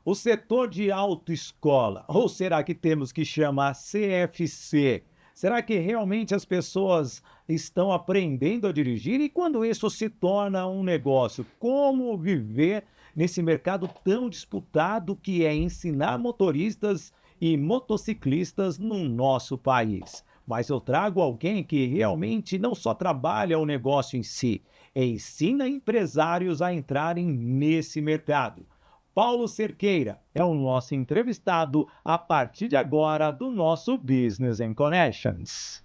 O setor de autoescola, ou será que temos que chamar CFC? Será que realmente as pessoas estão aprendendo a dirigir? E quando isso se torna um negócio, como viver nesse mercado tão disputado que é ensinar motoristas e motociclistas no nosso país? Mas eu trago alguém que realmente não só trabalha o negócio em si, ensina empresários a entrarem nesse mercado. Paulo Cerqueira é o nosso entrevistado a partir de agora do nosso Business and Connections.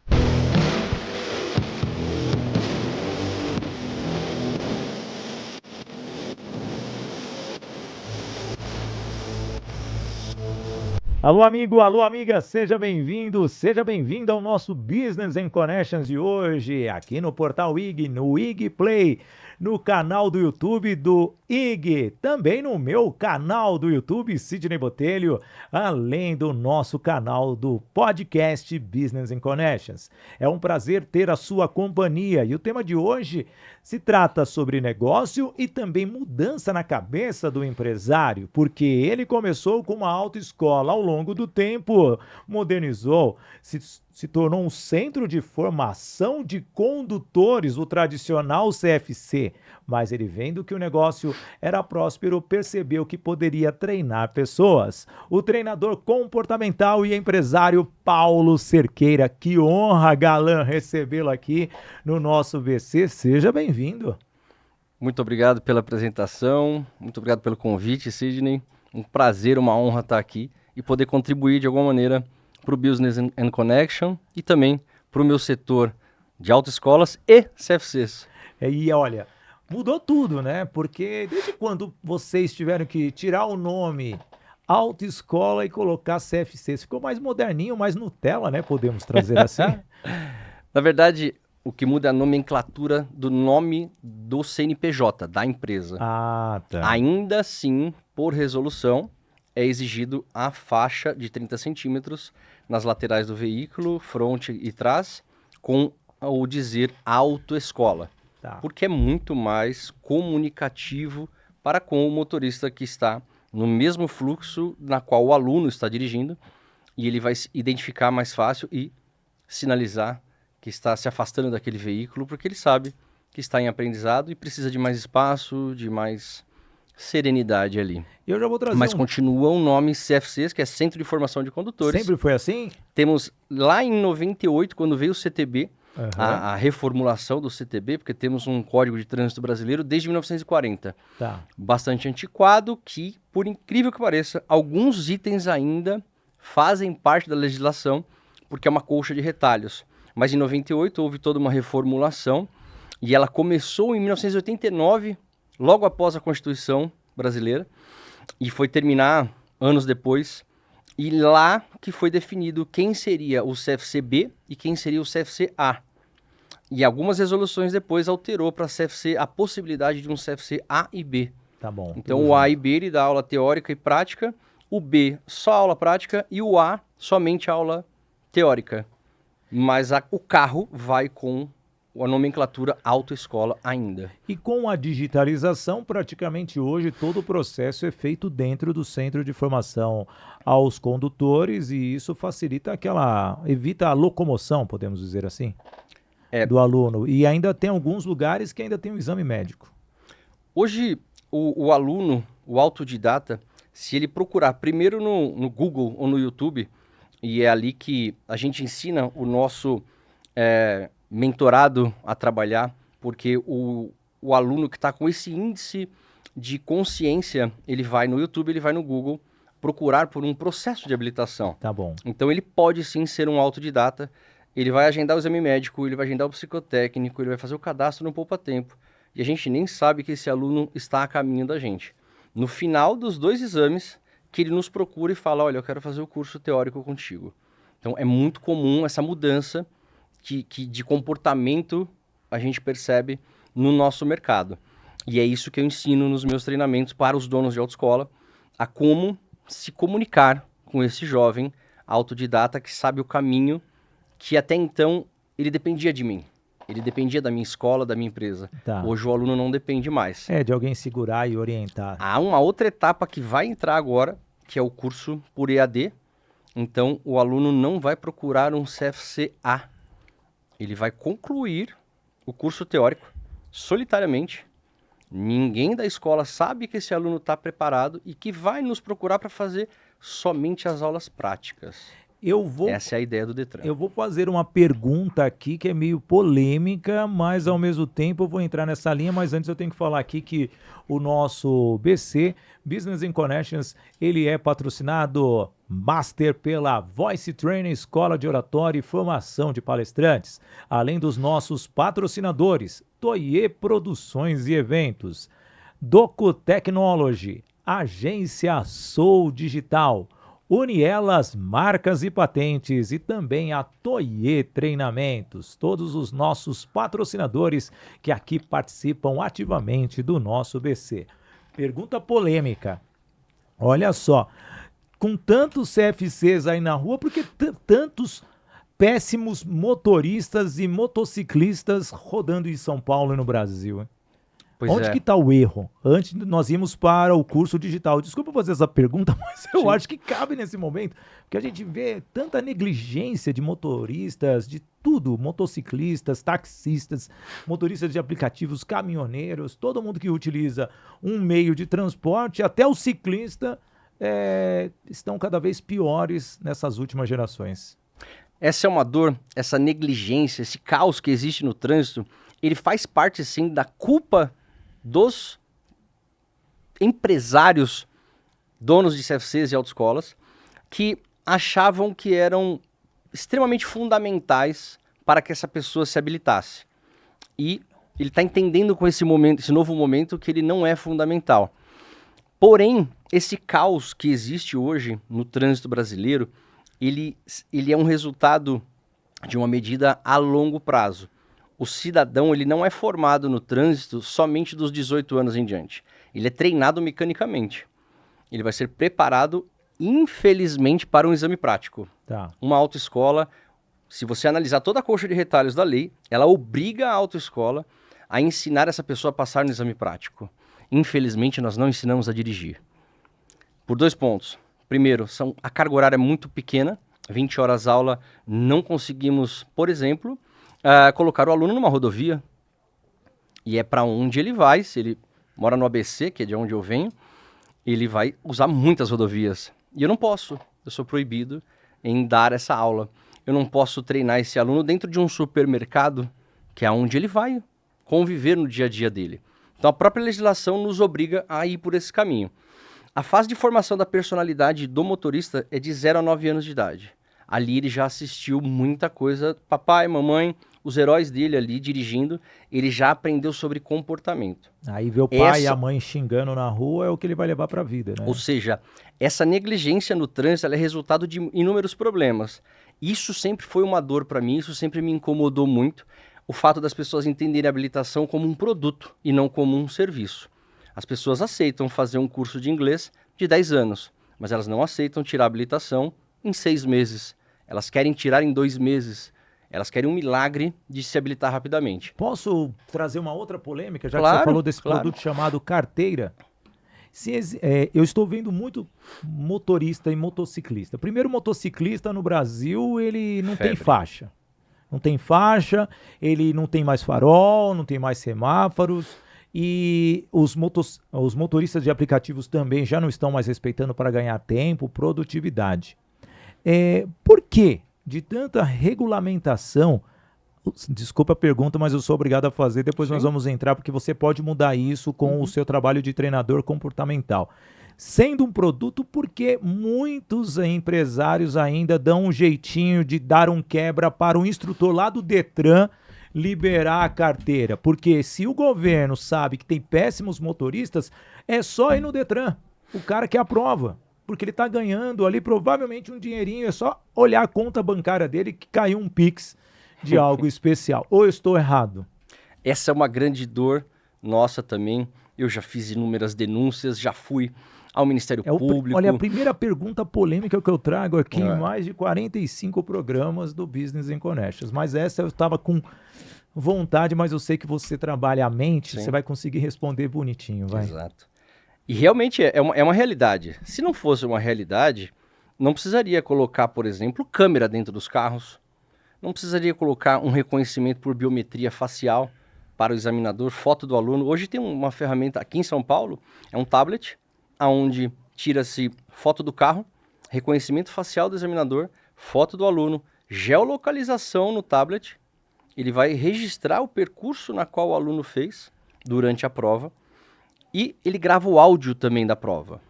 Alô, amigo, alô, amiga, seja bem-vindo, seja bem-vinda ao nosso Business and Connections de hoje, aqui no Portal IG, no IG Play, no canal do YouTube do IG, também no meu canal do YouTube, Sidney Botelho, além do nosso canal do podcast Business and Connections. É um prazer ter a sua companhia e o tema de hoje se trata sobre negócio e também mudança na cabeça do empresário, porque ele começou com uma autoescola ao longo do tempo, modernizou, se tornou um centro de formação de condutores, o tradicional CFC, mas ele vendo que o negócio era próspero, percebeu que poderia treinar pessoas. O treinador comportamental e empresário Paulo Cerqueira, que honra, galã, recebê-lo aqui no nosso VC. Seja bem-vindo. Muito obrigado pela apresentação, muito obrigado pelo convite, Sidney. Um prazer, uma honra estar aqui e poder contribuir de alguma maneira para o Business and Connection e também para o meu setor de autoescolas e CFCs. E olha, mudou tudo, né? Porque desde quando vocês tiveram que tirar o nome autoescola e colocar CFC? Ficou mais moderninho, mais Nutella, né? Podemos trazer assim? Na verdade, o que muda é a nomenclatura do nome do CNPJ, da empresa. Ah, tá. Ainda assim, por resolução, é exigido a faixa de 30 centímetros nas laterais do veículo, fronte e trás, com o dizer autoescola. Tá. Porque é muito mais comunicativo para com o motorista que está no mesmo fluxo na qual o aluno está dirigindo, e ele vai se identificar mais fácil e sinalizar que está se afastando daquele veículo, porque ele sabe que está em aprendizado e precisa de mais espaço, de mais serenidade ali. Eu já vou trazer Mas continua o nome CFCs, que é Centro de Formação de Condutores. Sempre foi assim? Temos lá em 98, quando veio o CTB, Uhum. a reformulação do CTB, porque temos um Código de Trânsito Brasileiro desde 1940. Tá. Bastante antiquado, que, por incrível que pareça, alguns itens ainda fazem parte da legislação, porque é uma colcha de retalhos. Mas em 98 houve toda uma reformulação, e ela começou em 1989, logo após a Constituição Brasileira, e foi terminar anos depois, e lá que foi definido quem seria o CFC-B e quem seria o CFC-A. E algumas resoluções depois alterou para CFC a possibilidade de um CFC A e B. Tá bom. Então o A e B ele dá aula teórica e prática, o B só aula prática e o A somente aula teórica. Mas o carro vai com a nomenclatura autoescola ainda. E com a digitalização, praticamente hoje todo o processo é feito dentro do centro de formação aos condutores e isso facilita evita a locomoção, podemos dizer assim, do aluno. E ainda tem alguns lugares que ainda tem o exame médico. Hoje, o aluno, o autodidata, se ele procurar primeiro no Google ou no YouTube, e é ali que a gente ensina o nosso mentorado a trabalhar, porque o aluno que está com esse índice de consciência, ele vai no YouTube, ele vai no Google procurar por um processo de habilitação. Tá bom. Então ele pode sim ser um autodidata, ele vai agendar o exame médico, ele vai agendar o psicotécnico, ele vai fazer o cadastro no Poupa Tempo, e a gente nem sabe que esse aluno está a caminho da gente. No final dos 2 exames, que ele nos procura e fala, olha, eu quero fazer o curso teórico contigo. Então é muito comum essa mudança que de comportamento a gente percebe no nosso mercado. E é isso que eu ensino nos meus treinamentos para os donos de autoescola, a como se comunicar com esse jovem autodidata que sabe o caminho que até então ele dependia de mim. Ele dependia da minha escola, da minha empresa. Tá. Hoje o aluno não depende mais. De alguém segurar e orientar. Há uma outra etapa que vai entrar agora, que é o curso por EAD. Então, o aluno não vai procurar um CFC-A. Ele vai concluir o curso teórico solitariamente. Ninguém da escola sabe que esse aluno está preparado e que vai nos procurar para fazer somente as aulas práticas. Essa é a ideia do Detran. Eu vou fazer uma pergunta aqui que é meio polêmica, mas ao mesmo tempo eu vou entrar nessa linha, mas antes eu tenho que falar aqui que o nosso BC, Business in Connections, ele é patrocinado Master pela Voice Training, Escola de Oratória e Formação de Palestrantes, além dos nossos patrocinadores, Toye Produções e Eventos, Doco Technology, Agência Soul Digital, Unielas Marcas e Patentes e também a Toye Treinamentos, todos os nossos patrocinadores que aqui participam ativamente do nosso BC. Pergunta polêmica. Olha só, com tantos CFCs aí na rua, por que tantos péssimos motoristas e motociclistas rodando em São Paulo e no Brasil, hein? Onde que está o erro? Antes nós íamos para o curso digital. Desculpa fazer essa pergunta, mas eu acho que cabe nesse momento, porque a gente vê tanta negligência de motoristas, de tudo, motociclistas, taxistas, motoristas de aplicativos, caminhoneiros, todo mundo que utiliza um meio de transporte, até o ciclista, estão cada vez piores nessas últimas gerações. Essa é uma dor, essa negligência, esse caos que existe no trânsito, ele faz parte, sim, da culpa dos empresários, donos de CFCs e autoescolas, que achavam que eram extremamente fundamentais para que essa pessoa se habilitasse. E ele está entendendo com esse novo momento, que ele não é fundamental. Porém, esse caos que existe hoje no trânsito brasileiro, ele é um resultado de uma medida a longo prazo. O cidadão, ele não é formado no trânsito somente dos 18 anos em diante. Ele é treinado mecanicamente. Ele vai ser preparado, infelizmente, para um exame prático. Tá. Uma autoescola, se você analisar toda a coxa de retalhos da lei, ela obriga a autoescola a ensinar essa pessoa a passar no exame prático. Infelizmente, nós não ensinamos a dirigir. Por 2 pontos. Primeiro, a carga horária é muito pequena, 20 horas aula, não conseguimos, por exemplo, colocar o aluno numa rodovia. E é para onde ele vai, se ele mora no ABC, que é de onde eu venho, ele vai usar muitas rodovias. E eu não posso, eu sou proibido em dar essa aula. Eu não posso treinar esse aluno dentro de um supermercado, que é onde ele vai conviver no dia a dia dele. Então a própria legislação nos obriga a ir por esse caminho. A fase de formação da personalidade do motorista é de 0 a 9 anos de idade. Ali ele já assistiu muita coisa, papai, mamãe, os heróis dele ali dirigindo, ele já aprendeu sobre comportamento. Aí ver o pai e a mãe xingando na rua é o que ele vai levar para a vida, né? Ou seja, essa negligência no trânsito ela é resultado de inúmeros problemas. Isso sempre foi uma dor para mim, isso sempre me incomodou muito, o fato das pessoas entenderem a habilitação como um produto e não como um serviço. As pessoas aceitam fazer um curso de inglês de 10 anos, mas elas não aceitam tirar a habilitação em 6 meses. Elas querem tirar em 2 meses. Elas querem um milagre de se habilitar rapidamente. Posso trazer uma outra polêmica, já Claro, que você falou desse claro. produto chamado carteira? Eu estou vendo muito motorista e motociclista. Primeiro, motociclista no Brasil, ele não tem faixa. Não tem faixa, ele não tem mais farol, não tem mais semáforos. E os motoristas de aplicativos também já não estão mais respeitando para ganhar tempo, produtividade. Por que de tanta regulamentação? Desculpa a pergunta, mas eu sou obrigado a fazer, depois nós vamos entrar, porque você pode mudar isso com o seu trabalho de treinador comportamental. Sendo um produto, porque muitos empresários ainda dão um jeitinho de dar um quebra para o instrutor lá do Detran liberar a carteira, porque se o governo sabe que tem péssimos motoristas, é só ir no Detran, o cara que aprova, porque ele está ganhando ali provavelmente um dinheirinho, é só olhar a conta bancária dele que caiu um Pix de algo especial. Ou eu estou errado? Essa é uma grande dor nossa também, eu já fiz inúmeras denúncias, já fui ao Ministério Público. Olha, a primeira pergunta polêmica que eu trago aqui em mais de 45 programas do Business in Connections, mas essa eu estava com vontade, mas eu sei que você trabalha a mente, Sim. você vai conseguir responder bonitinho, vai. Exato. E realmente é uma realidade. Se não fosse uma realidade, não precisaria colocar, por exemplo, câmera dentro dos carros. Não precisaria colocar um reconhecimento por biometria facial para o examinador, foto do aluno. Hoje tem uma ferramenta aqui em São Paulo, é um tablet, onde tira-se foto do carro, reconhecimento facial do examinador, foto do aluno, geolocalização no tablet. Ele vai registrar o percurso na qual o aluno fez durante a prova e ele grava o áudio também da prova.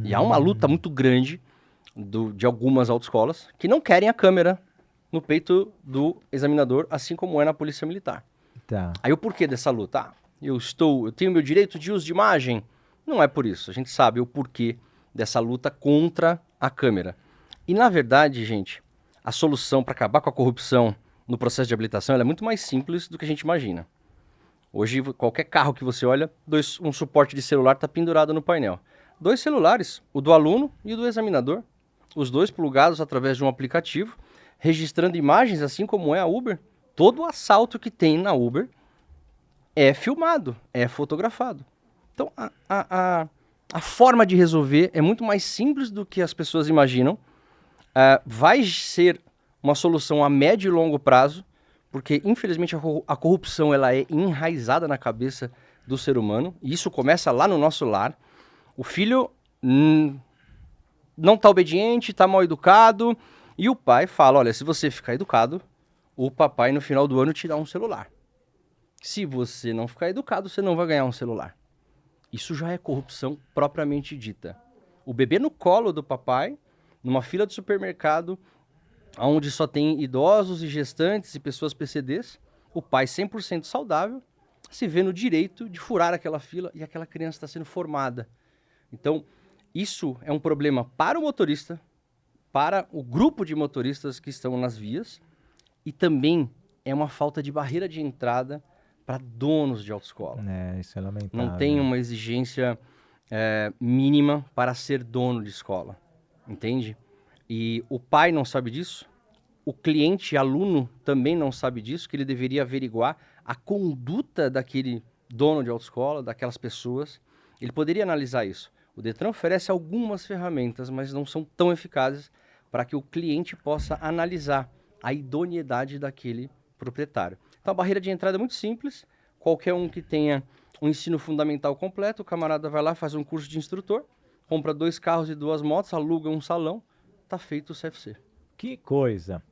E há uma luta muito grande de algumas autoescolas que não querem a câmera no peito do examinador, assim como é na Polícia Militar. Tá. Aí o porquê dessa luta? Eu tenho meu direito de uso de imagem? Não é por isso. A gente sabe o porquê dessa luta contra a câmera. E na verdade, gente, a solução para acabar com a corrupção no processo de habilitação ela é muito mais simples do que a gente imagina. Hoje, qualquer carro que você olha, um suporte de celular está pendurado no painel. 2 celulares, o do aluno e o do examinador. Os 2 plugados através de um aplicativo, registrando imagens, assim como é a Uber. Todo assalto que tem na Uber é filmado, é fotografado. Então, a forma de resolver é muito mais simples do que as pessoas imaginam. Vai ser uma solução a médio e longo prazo, porque, infelizmente, a corrupção ela é enraizada na cabeça do ser humano. E isso começa lá no nosso lar. O filho não está obediente, está mal educado. E o pai fala, olha, se você ficar educado, o papai no final do ano te dá um celular. Se você não ficar educado, você não vai ganhar um celular. Isso já é corrupção propriamente dita. O bebê no colo do papai, numa fila de supermercado, onde só tem idosos e gestantes e pessoas PCDs, o pai 100% saudável, se vê no direito de furar aquela fila e aquela criança está sendo formada. Então, isso é um problema para o motorista, para o grupo de motoristas que estão nas vias e também é uma falta de barreira de entrada para donos de autoescola. Isso é lamentável. Não tem uma exigência mínima para ser dono de escola, entende? E o pai não sabe disso, o cliente, aluno, também não sabe disso, que ele deveria averiguar a conduta daquele dono de autoescola, daquelas pessoas. Ele poderia analisar isso. O Detran oferece algumas ferramentas, mas não são tão eficazes para que o cliente possa analisar a idoneidade daquele proprietário. Então a barreira de entrada é muito simples, qualquer um que tenha um ensino fundamental completo, o camarada vai lá, faz um curso de instrutor, compra 2 carros e 2 motos, aluga um salão, tá feito o CFC. Que coisa.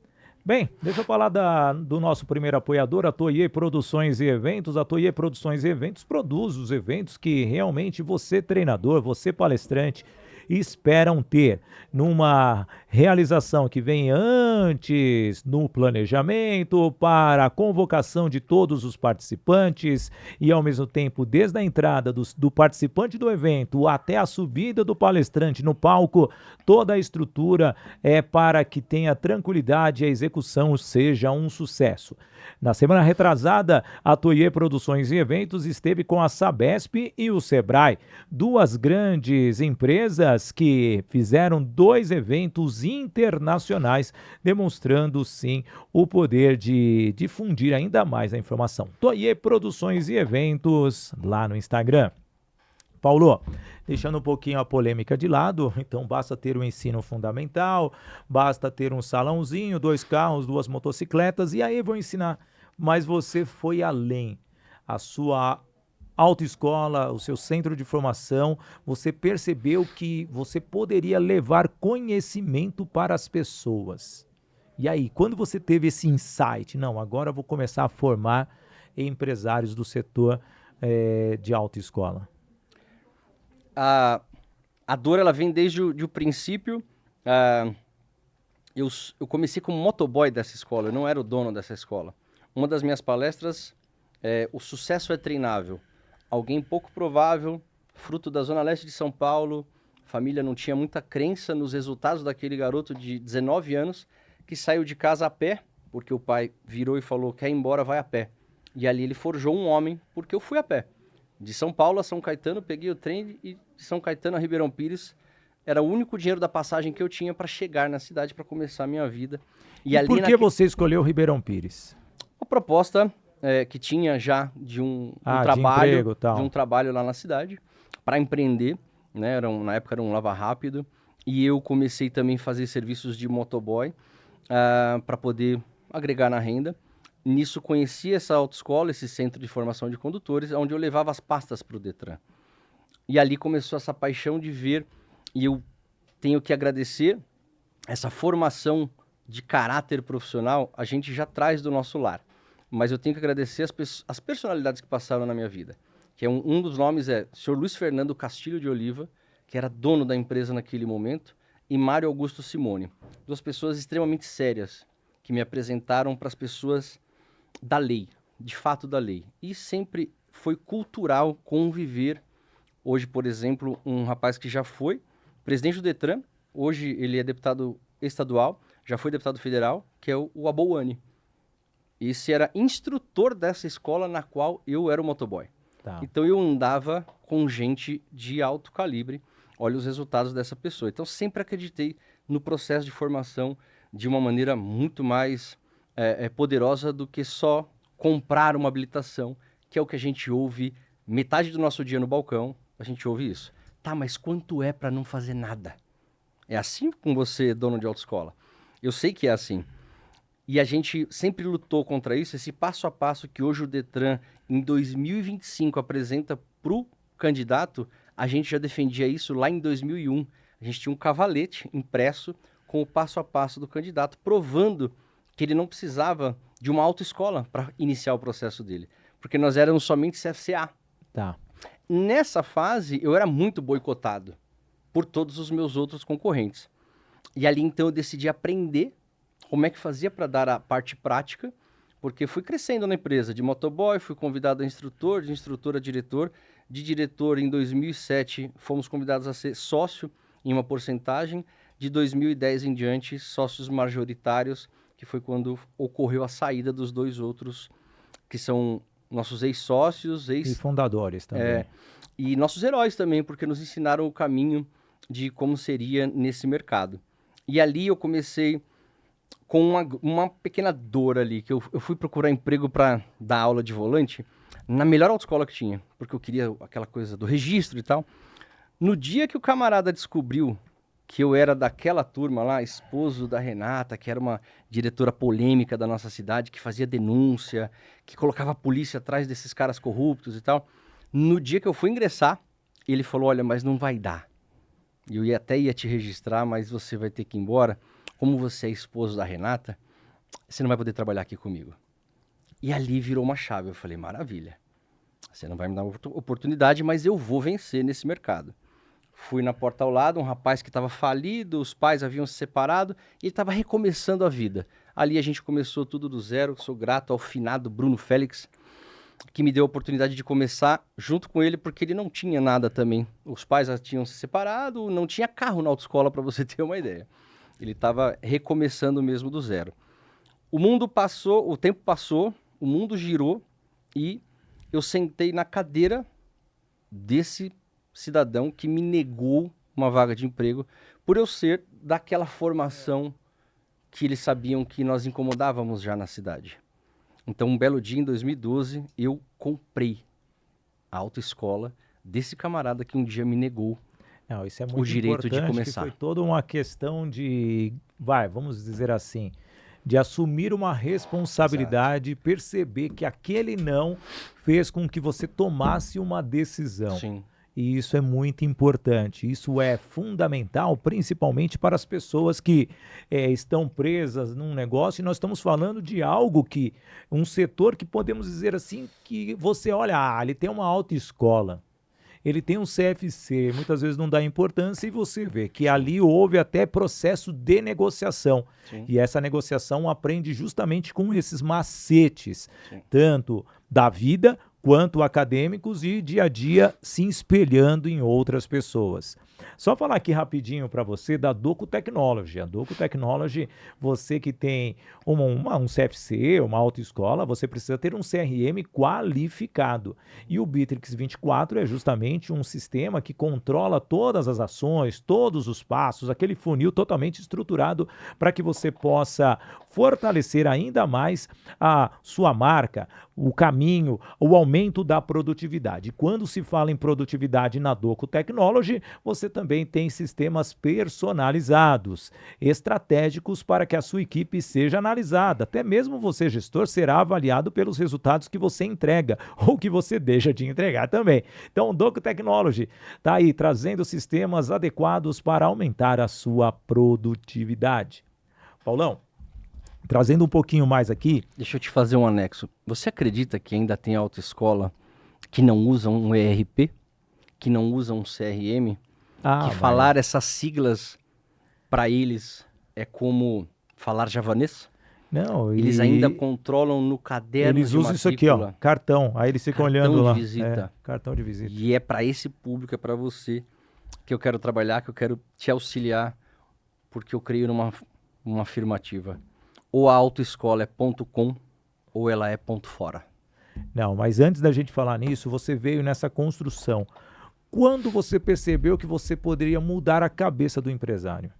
Bem, deixa eu falar do nosso primeiro apoiador, a Toye Produções e Eventos. A Toye Produções e Eventos produz os eventos que realmente você, treinador, você, palestrante, esperam ter numa realização que vem antes no planejamento para a convocação de todos os participantes e ao mesmo tempo desde a entrada do participante do evento até a subida do palestrante no palco, toda a estrutura é para que tenha tranquilidade e a execução seja um sucesso. Na semana retrasada, a Toye Produções e Eventos esteve com a Sabesp e o Sebrae, 2 grandes empresas que fizeram 2 eventos internacionais, demonstrando sim o poder de difundir ainda mais a informação. Toye Produções e Eventos lá no Instagram. Paulo, deixando um pouquinho a polêmica de lado, então basta ter o ensino fundamental, basta ter um salãozinho, 2 carros, 2 motocicletas, e aí vou ensinar. Mas você foi além. A sua autoescola, o seu centro de formação, você percebeu que você poderia levar conhecimento para as pessoas. E aí, quando você teve esse insight, não, agora eu vou começar a formar empresários do setor de autoescola? A dor ela vem desde o princípio. Eu comecei como motoboy dessa escola, eu não era o dono dessa escola. Uma das minhas palestras é o sucesso é treinável. Alguém pouco provável, fruto da Zona Leste de São Paulo, a família não tinha muita crença nos resultados daquele garoto de 19 anos que saiu de casa a pé, porque o pai virou e falou, quer ir embora, vai a pé. E ali ele forjou um homem, porque eu fui a pé. De São Paulo a São Caetano, peguei o trem e de São Caetano a Ribeirão Pires. Era o único dinheiro da passagem que eu tinha para chegar na cidade, para começar a minha vida. E ali por que você escolheu Ribeirão Pires? A proposta que tinha já de um de trabalho, emprego, tal. de um trabalho lá na cidade para empreender, né? Na época era um lava rápido, e eu comecei também a fazer serviços de motoboy para poder agregar na renda. Nisso conheci essa autoescola, esse centro de formação de condutores, onde eu levava as pastas para o Detran. E ali começou essa paixão de ver, e eu tenho que agradecer essa formação de caráter profissional, a gente já traz do nosso lar. Mas eu tenho que agradecer as personalidades que passaram na minha vida. Que um dos nomes é o senhor Luiz Fernando Castilho de Oliva, que era dono da empresa naquele momento, e Mário Augusto Simone. Duas pessoas extremamente sérias, que me apresentaram para as pessoas da lei, de fato da lei. E sempre foi cultural conviver. Hoje, por exemplo, um rapaz que já foi presidente do Detran, hoje ele é deputado estadual, já foi deputado federal, que é o Abouani. Esse era instrutor dessa escola na qual eu era o motoboy. Tá. Então eu andava com gente de alto calibre. Olha os resultados dessa pessoa. Então sempre acreditei no processo de formação de uma maneira muito mais poderosa do que só comprar uma habilitação, que é o que a gente ouve metade do nosso dia no balcão, a gente ouve isso. Tá, mas quanto é para não fazer nada? É assim com você, dono de autoescola? Eu sei que é assim. E a gente sempre lutou contra isso, esse passo a passo que hoje o Detran, em 2025, apresenta para o candidato, a gente já defendia isso lá em 2001. A gente tinha um cavalete impresso com o passo a passo do candidato, provando que ele não precisava de uma autoescola para iniciar o processo dele, porque nós éramos somente CFCA. Tá. Nessa fase, eu era muito boicotado por todos os meus outros concorrentes. E ali, então, eu decidi aprender como é que fazia para dar a parte prática, porque fui crescendo na empresa, de motoboy, fui convidado a instrutor, de instrutor a diretor. De diretor, em 2007, fomos convidados a ser sócio em uma porcentagem. De 2010 em diante, sócios majoritários, que foi quando ocorreu a saída dos dois outros, que são nossos ex-sócios, E fundadores também. e nossos heróis também, porque nos ensinaram o caminho de como seria nesse mercado. E ali eu comecei com uma pequena dor ali, que eu fui procurar emprego para dar aula de volante na melhor autoescola que tinha, porque eu queria aquela coisa do registro e tal. No dia que o camarada descobriu que eu era daquela turma lá, esposo da Renata, que era uma diretora polêmica da nossa cidade, que fazia denúncia, que colocava a polícia atrás desses caras corruptos e tal, no dia que eu fui ingressar, ele falou, olha, mas não vai dar. Eu até ia te registrar, mas você vai ter que ir embora. Como você é esposo da Renata, você não vai poder trabalhar aqui comigo. E ali virou uma chave. Eu falei, maravilha. Você não vai me dar uma oportunidade, mas eu vou vencer nesse mercado. Fui na porta ao lado, um rapaz que estava falido, os pais haviam se separado, e ele estava recomeçando a vida. Ali a gente começou tudo do zero. Sou grato ao finado Bruno Félix, que me deu a oportunidade de começar junto com ele, porque ele não tinha nada também. Os pais já tinham se separado, não tinha carro na autoescola, para você ter uma ideia. Ele estava recomeçando mesmo do zero. O mundo passou, o tempo passou, o mundo girou e eu sentei na cadeira desse cidadão que me negou uma vaga de emprego por eu ser daquela formação que eles sabiam que nós incomodávamos já na cidade. Então, um belo dia, em 2012, eu comprei a autoescola desse camarada que um dia me negou Não, isso é muito o direito de importante, começar. que foi toda uma questão de, vamos dizer assim, de assumir uma responsabilidade, perceber que aquele não fez com que você tomasse uma decisão. Sim. E isso é muito importante, isso é fundamental, principalmente para as pessoas que estão presas num negócio, e nós estamos falando de algo que, um setor que podemos dizer assim, que você olha, ele tem uma autoescola, ele tem um CFC, muitas vezes não dá importância, e você vê que ali houve até processo de negociação. Sim. E essa negociação aprende justamente com esses macetes, Sim. tanto da vida quanto acadêmicos, e dia a dia se espelhando em outras pessoas. Só falar aqui rapidinho para você da Doco Technology. A Doco Technology, você que tem um CFC, uma autoescola, você precisa ter um CRM qualificado. E o Bitrix 24 é justamente um sistema que controla todas as ações, todos os passos, aquele funil totalmente estruturado para que você possa fortalecer ainda mais a sua marca, o caminho, o aumento da produtividade. Quando se fala em produtividade na Doco Technology, você também tem sistemas personalizados, estratégicos para que a sua equipe seja analisada. Até mesmo você, gestor, será avaliado pelos resultados que você entrega ou que você deixa de entregar também. Então, Doco Technology está aí trazendo sistemas adequados para aumentar a sua produtividade. Paulão, trazendo um pouquinho mais aqui. Deixa eu te fazer um anexo. Você acredita que ainda tem autoescola que não usa um ERP, que não usa um CRM, que falar essas siglas para eles é como falar javanês? Não, eles ainda controlam no caderno eles de usam isso aqui, ó, cartão. Aí eles ficam olhando lá. Visita. Cartão de visita. E é para esse público, é para você que eu quero trabalhar, que eu quero te auxiliar, porque eu creio numa afirmativa. Ou a autoescola é .com ou ela é .fora. Não, mas antes da gente falar nisso, você veio nessa construção. Quando você percebeu que você poderia mudar a cabeça do empresário?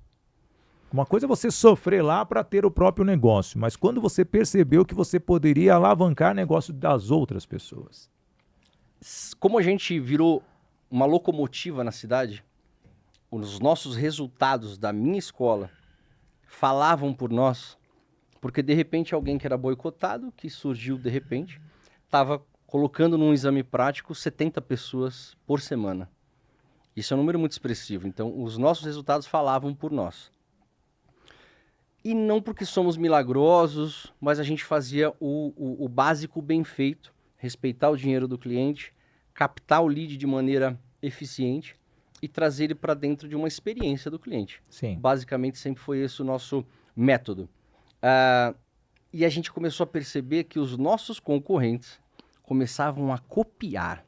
Uma coisa é você sofrer lá para ter o próprio negócio, mas quando você percebeu que você poderia alavancar negócio das outras pessoas? Como a gente virou uma locomotiva na cidade, os nossos resultados da minha escola falavam por nós, porque de repente alguém que era boicotado, que surgiu de repente, estava colocando num exame prático 70 pessoas por semana. Isso é um número muito expressivo. Então, os nossos resultados falavam por nós. E não porque somos milagrosos, mas a gente fazia o básico bem feito, respeitar o dinheiro do cliente, captar o lead de maneira eficiente e trazer ele para dentro de uma experiência do cliente. Sim. Basicamente, sempre foi esse o nosso método. E a gente começou a perceber que os nossos concorrentes começavam a copiar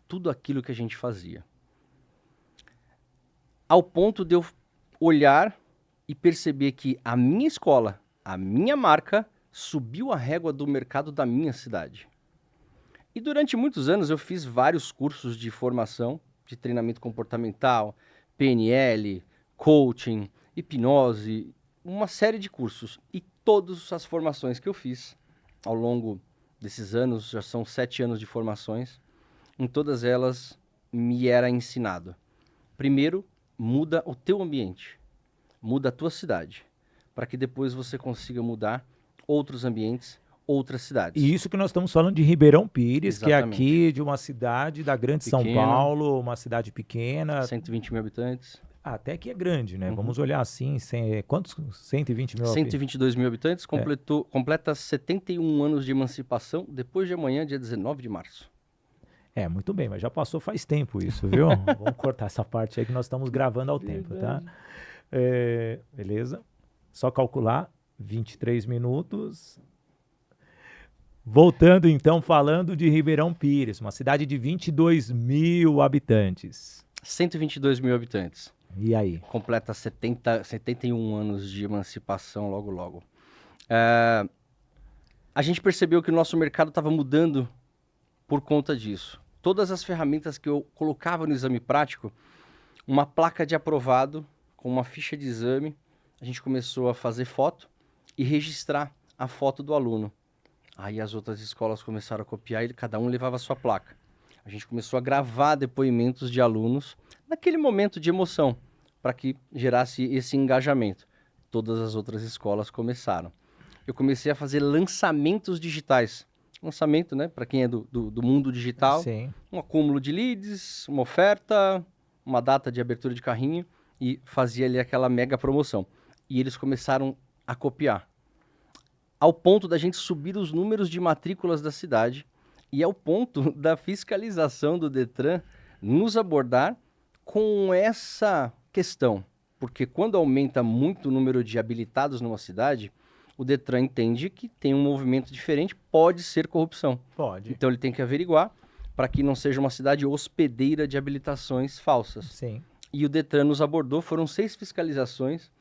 tudo aquilo que a gente fazia. Ao ponto de eu olhar e perceber que a minha escola, a minha marca, subiu a régua do mercado da minha cidade. E durante muitos anos eu fiz vários cursos de formação, de treinamento comportamental, PNL, coaching, hipnose, uma série de cursos. E todas as formações que eu fiz ao longo desses anos, já são 7 anos de formações, em todas elas me era ensinado. Primeiro, muda o teu ambiente, muda a tua cidade, para que depois você consiga mudar outros ambientes, outras cidades. E isso que nós estamos falando de Ribeirão Pires, Exatamente. que é aqui de uma cidade da grande São Paulo, uma cidade pequena. 120 mil habitantes. Até que é grande, né? Vamos olhar assim, quantos? 120 mil? 122 mil habitantes, completa 71 anos de emancipação, depois de amanhã, dia 19 de março. Muito bem, mas já passou faz tempo isso, viu? Vamos cortar essa parte aí que nós estamos gravando ao tempo, tá? Beleza? Só calcular, 23 minutos. Voltando então, falando de Ribeirão Pires, uma cidade de 22 mil habitantes. 122 mil habitantes. E aí? Completa 71 anos de emancipação logo, logo. A gente percebeu que o nosso mercado estava mudando por conta disso. Todas as ferramentas que eu colocava no exame prático, uma placa de aprovado com uma ficha de exame, a gente começou a fazer foto e registrar a foto do aluno. Aí as outras escolas começaram a copiar e cada um levava a sua placa. A gente começou a gravar depoimentos de alunos naquele momento de emoção, para que gerasse esse engajamento. Todas as outras escolas começaram. Eu comecei a fazer lançamentos digitais. Lançamento, né, para quem é do mundo digital. Sim. Um acúmulo de leads, uma oferta, uma data de abertura de carrinho e fazia ali aquela mega promoção. E eles começaram a copiar. Ao ponto da gente subir os números de matrículas da cidade e ao ponto da fiscalização do Detran nos abordar com essa questão. Porque quando aumenta muito o número de habilitados numa cidade, o Detran entende que tem um movimento diferente, pode ser corrupção. Pode. Então ele tem que averiguar para que não seja uma cidade hospedeira de habilitações falsas. Sim. E o Detran nos abordou, foram 6 fiscalizações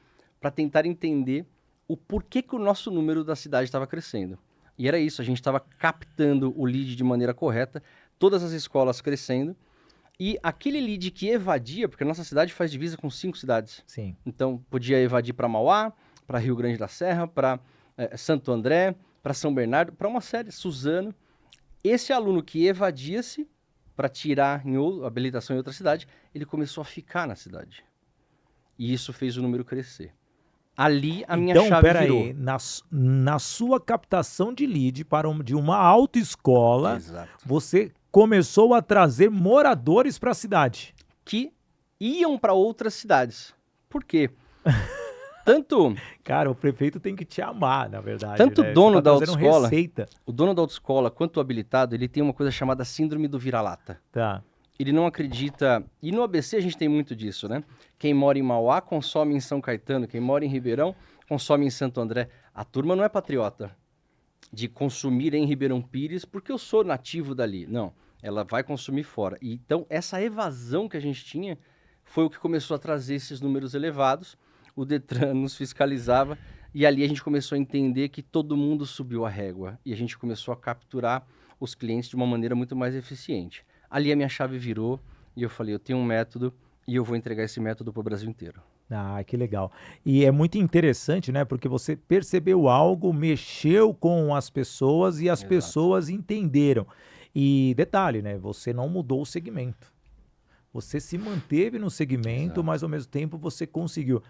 para tentar entender o porquê que o nosso número da cidade estava crescendo. E era isso, a gente estava captando o lead de maneira correta, todas as escolas crescendo, e aquele lead que evadia, porque a nossa cidade faz divisa com 5 cidades. Sim. Então, podia evadir para Mauá, para Rio Grande da Serra, para Santo André, para São Bernardo, para uma série, Suzano. Esse aluno que evadia-se para tirar habilitação em outra cidade, ele começou a ficar na cidade. E isso fez o número crescer. Ali a minha chave virou. Aí, na sua captação de lead de uma autoescola, Exato. você começou a trazer moradores para a cidade. Que iam para outras cidades. Por quê? Tanto... Cara, o prefeito tem que te amar, na verdade. Tanto né? o dono Você tá da trazendo autoescola, receita. o dono da autoescola quanto o habilitado, ele tem uma coisa chamada síndrome do vira-lata. Tá. Ele não acredita... E no ABC a gente tem muito disso, né? Quem mora em Mauá consome em São Caetano, quem mora em Ribeirão consome em Santo André. A turma não é patriota de consumir em Ribeirão Pires porque eu sou nativo dali. Não, ela vai consumir fora. E, então, essa evasão que a gente tinha foi o que começou a trazer esses números elevados. O Detran nos fiscalizava e ali a gente começou a entender que todo mundo subiu a régua e a gente começou a capturar os clientes de uma maneira muito mais eficiente. Ali a minha chave virou e eu falei, eu tenho um método e eu vou entregar esse método para o Brasil inteiro. Ah, que legal. E é muito interessante, né? Porque você percebeu algo, mexeu com as pessoas e as Exato. pessoas entenderam. E detalhe, né? Você não mudou o segmento. Você se manteve no segmento, Exato. mas ao mesmo tempo você conseguiu.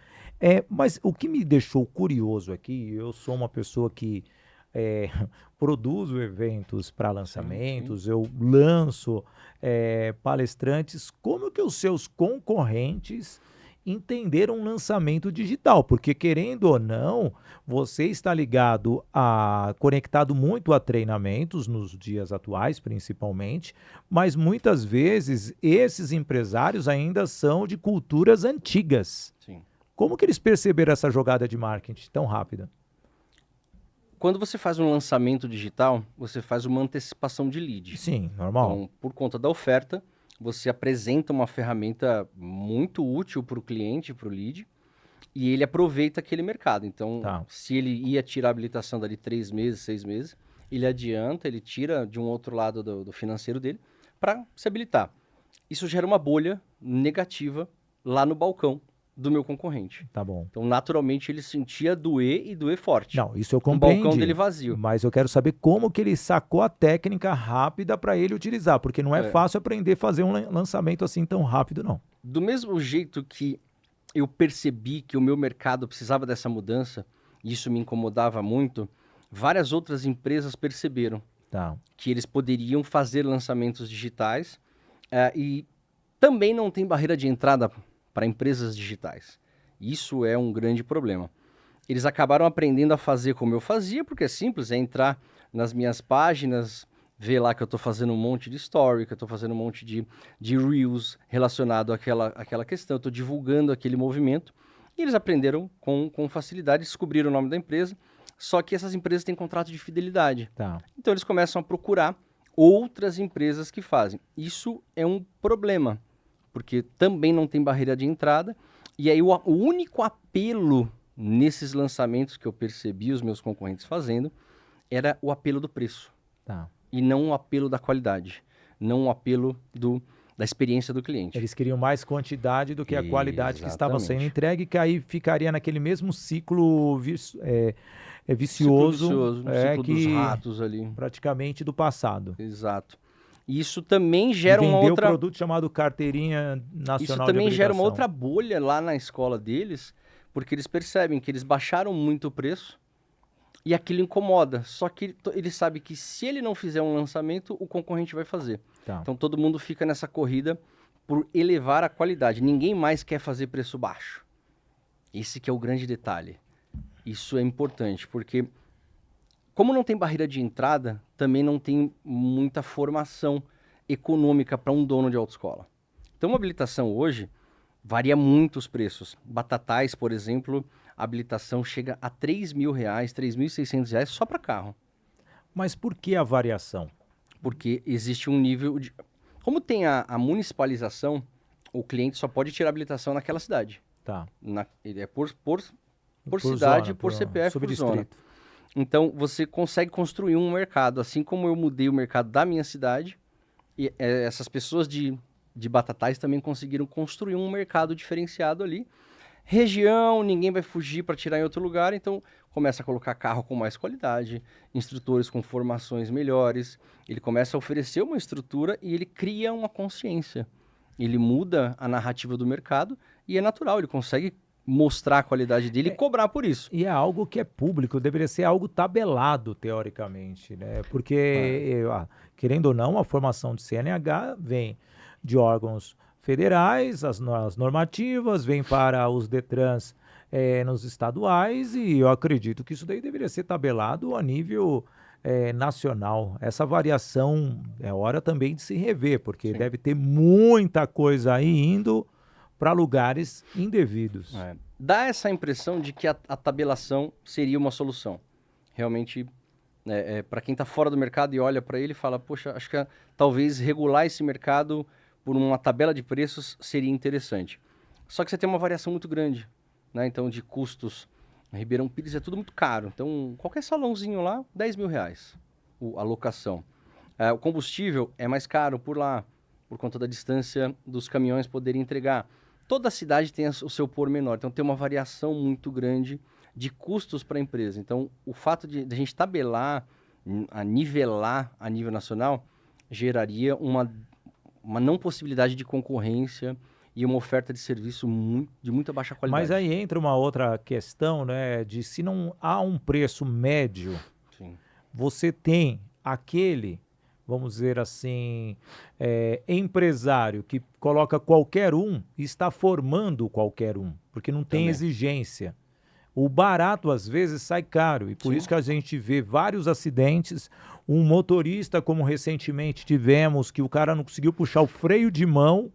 Mas o que me deixou curioso aqui, eu sou uma pessoa que produzo eventos para lançamentos, eu lanço palestrantes. Como que os seus concorrentes entenderam um lançamento digital? Porque, querendo ou não, você está conectado muito a treinamentos nos dias atuais, principalmente, mas muitas vezes esses empresários ainda são de culturas antigas. Sim. Como que eles perceberam essa jogada de marketing tão rápida? Quando você faz um lançamento digital, você faz uma antecipação de lead. Sim, normal. Então, por conta da oferta, você apresenta uma ferramenta muito útil para o cliente, para o lead, e ele aproveita aquele mercado. Então, se ele ia tirar a habilitação dali 3 meses, 6 meses, ele adianta, ele tira de um outro lado do financeiro dele para se habilitar. Isso gera uma bolha negativa lá no balcão do meu concorrente. Tá bom. Então, naturalmente, ele sentia doer e doer forte. Não, isso eu compreendi. O balcão dele vazio. Mas eu quero saber como que ele sacou a técnica rápida para ele utilizar, porque não é fácil aprender a fazer um lançamento assim tão rápido, não. Do mesmo jeito que eu percebi que o meu mercado precisava dessa mudança, e isso me incomodava muito, várias outras empresas perceberam que eles poderiam fazer lançamentos digitais e também não tem barreira de entrada para empresas digitais. Isso é um grande problema. Eles acabaram aprendendo a fazer como eu fazia, porque é simples, é entrar nas minhas páginas, ver lá que eu estou fazendo um monte de story, que eu estou fazendo um monte de reels relacionado àquela questão, eu estou divulgando aquele movimento, e eles aprenderam com facilidade, descobriram o nome da empresa, só que essas empresas têm contrato de fidelidade. Então eles começam a procurar outras empresas que fazem. Isso é um problema, porque também não tem barreira de entrada, e aí o único apelo nesses lançamentos que eu percebi os meus concorrentes fazendo era o apelo do preço. E não o apelo da qualidade, não o apelo da experiência do cliente. Eles queriam mais quantidade do que a qualidade que estava sendo entregue, que aí ficaria naquele mesmo ciclo vicioso, ciclo dos ratos ali. Praticamente do passado. Exato. Isso também gera uma outra... um produto chamado Carteirinha Nacional de Isso também gera uma Habilitação. outra bolha lá na escola deles, porque eles percebem que eles baixaram muito o preço e aquilo incomoda. Só que ele sabe que se ele não fizer um lançamento, o concorrente vai fazer. Então todo mundo fica nessa corrida por elevar a qualidade. Ninguém mais quer fazer preço baixo. Esse que é o grande detalhe. Isso é importante, porque como não tem barreira de entrada, também não tem muita formação econômica para um dono de autoescola. Então, uma habilitação hoje varia muito os preços. Batatais, por exemplo, a habilitação chega a R$3.000, R$3.600 só para carro. Mas por que a variação? Porque existe um nível de... Como tem a municipalização, o cliente só pode tirar habilitação naquela cidade. Tá. Ele é por cidade, zona, por CPF, por zona. subdistrito. Então, você consegue construir um mercado. Assim como eu mudei o mercado da minha cidade, e essas pessoas de Batatais também conseguiram construir um mercado diferenciado ali. Região, ninguém vai fugir para tirar em outro lugar, então começa a colocar carro com mais qualidade, instrutores com formações melhores. Ele começa a oferecer uma estrutura e ele cria uma consciência. Ele muda a narrativa do mercado e é natural, ele consegue mostrar a qualidade dele e cobrar por isso. E é algo que é público, deveria ser algo tabelado, teoricamente, né? Porque, querendo ou não, a formação de CNH vem de órgãos federais, as normativas, vem para os DETRANs nos estaduais, e eu acredito que isso daí deveria ser tabelado a nível nacional. Essa variação é hora também de se rever, porque Sim. deve ter muita coisa aí indo para lugares indevidos. Dá essa impressão de que a tabelação seria uma solução. Realmente, para quem está fora do mercado e olha para ele, fala, poxa, acho que talvez regular esse mercado por uma tabela de preços seria interessante. Só que você tem uma variação muito grande, né? Então, de custos. Ribeirão Pires é tudo muito caro. Então, qualquer salãozinho lá, R$10 mil a locação. O combustível é mais caro por lá, por conta da distância dos caminhões poderem entregar. Toda cidade tem o seu pormenor, então tem uma variação muito grande de custos para a empresa. Então, o fato de a gente tabelar, nivelar a nível nacional, geraria uma não possibilidade de concorrência e uma oferta de serviço de muita baixa qualidade. Mas aí entra uma outra questão, né, de se não há um preço médio, Sim. você tem aquele, vamos dizer assim, empresário que coloca qualquer um e está formando qualquer um, porque não tem Também. exigência. O barato, às vezes, sai caro, e por Sim. isso que a gente vê vários acidentes. Um motorista, como recentemente tivemos, que o cara não conseguiu puxar o freio de mão,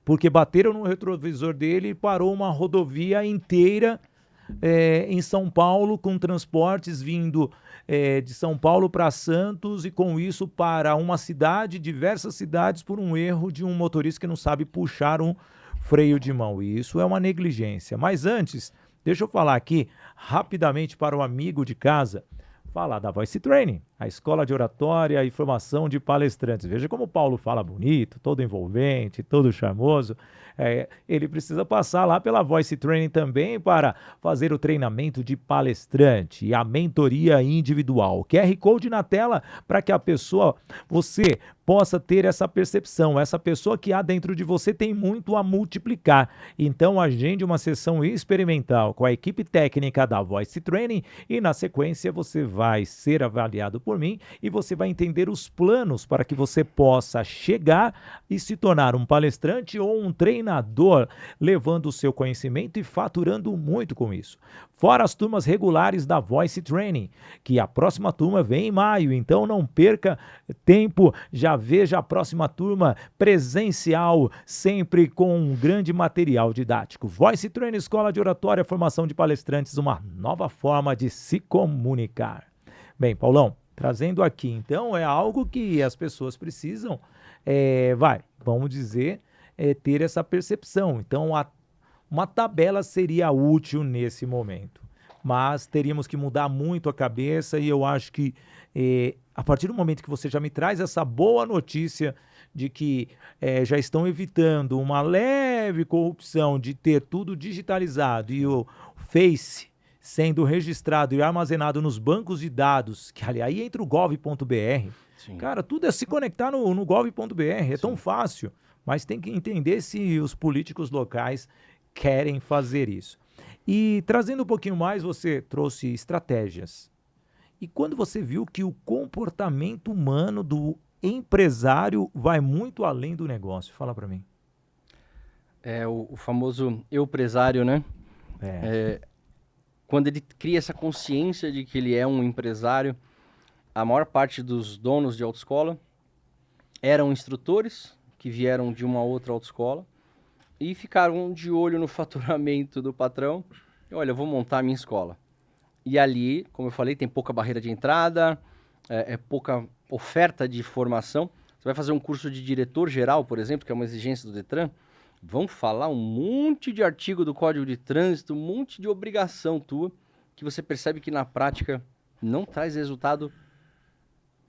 porque bateram no retrovisor dele e parou uma rodovia inteira em São Paulo, com transportes vindo de São Paulo para Santos, e com isso para uma cidade, diversas cidades, por um erro de um motorista que não sabe puxar um freio de mão. E isso é uma negligência. Mas antes, deixa eu falar aqui rapidamente para o amigo de casa, falar da Voice Training, a escola de oratória e formação de palestrantes. Veja como o Paulo fala bonito, todo envolvente, todo charmoso. Ele precisa passar lá pela Voice Training também para fazer o treinamento de palestrante e a mentoria individual. QR Code na tela para que você possa ter essa percepção. Essa pessoa que há dentro de você tem muito a multiplicar. Então, agende uma sessão experimental com a equipe técnica da Voice Training e, na sequência, você vai ser avaliado por mim e você vai entender os planos para que você possa chegar e se tornar um palestrante ou um treinador, levando o seu conhecimento e faturando muito com isso. Fora as turmas regulares da Voice Training, que a próxima turma vem em maio, então não perca tempo, já veja a próxima turma presencial, sempre com um grande material didático. Voice Training, Escola de Oratória, formação de palestrantes, uma nova forma de se comunicar. Bem, Paulão, trazendo aqui, então, é algo que as pessoas precisam, vamos dizer, ter essa percepção. Então, uma tabela seria útil nesse momento, mas teríamos que mudar muito a cabeça, e eu acho que a partir do momento que você já me traz essa boa notícia de que já estão evitando uma leve corrupção de ter tudo digitalizado e o Face sendo registrado e armazenado nos bancos de dados, que ali aí entra o gov.br, cara, tudo é se conectar no gov.br, é tão fácil, mas tem que entender se os políticos locais querem fazer isso. E trazendo um pouquinho mais, você trouxe estratégias. E quando você viu que o comportamento humano do empresário vai muito além do negócio, fala para mim. O famoso eu-presário, né? Quando ele cria essa consciência de que ele é um empresário, a maior parte dos donos de autoescola eram instrutores que vieram de uma outra autoescola e ficaram de olho no faturamento do patrão. Olha, eu vou montar a minha escola. E ali, como eu falei, tem pouca barreira de entrada, pouca oferta de formação. Você vai fazer um curso de diretor geral, por exemplo, que é uma exigência do Detran, vão falar um monte de artigo do Código de Trânsito, um monte de obrigação tua, que você percebe que na prática não traz resultado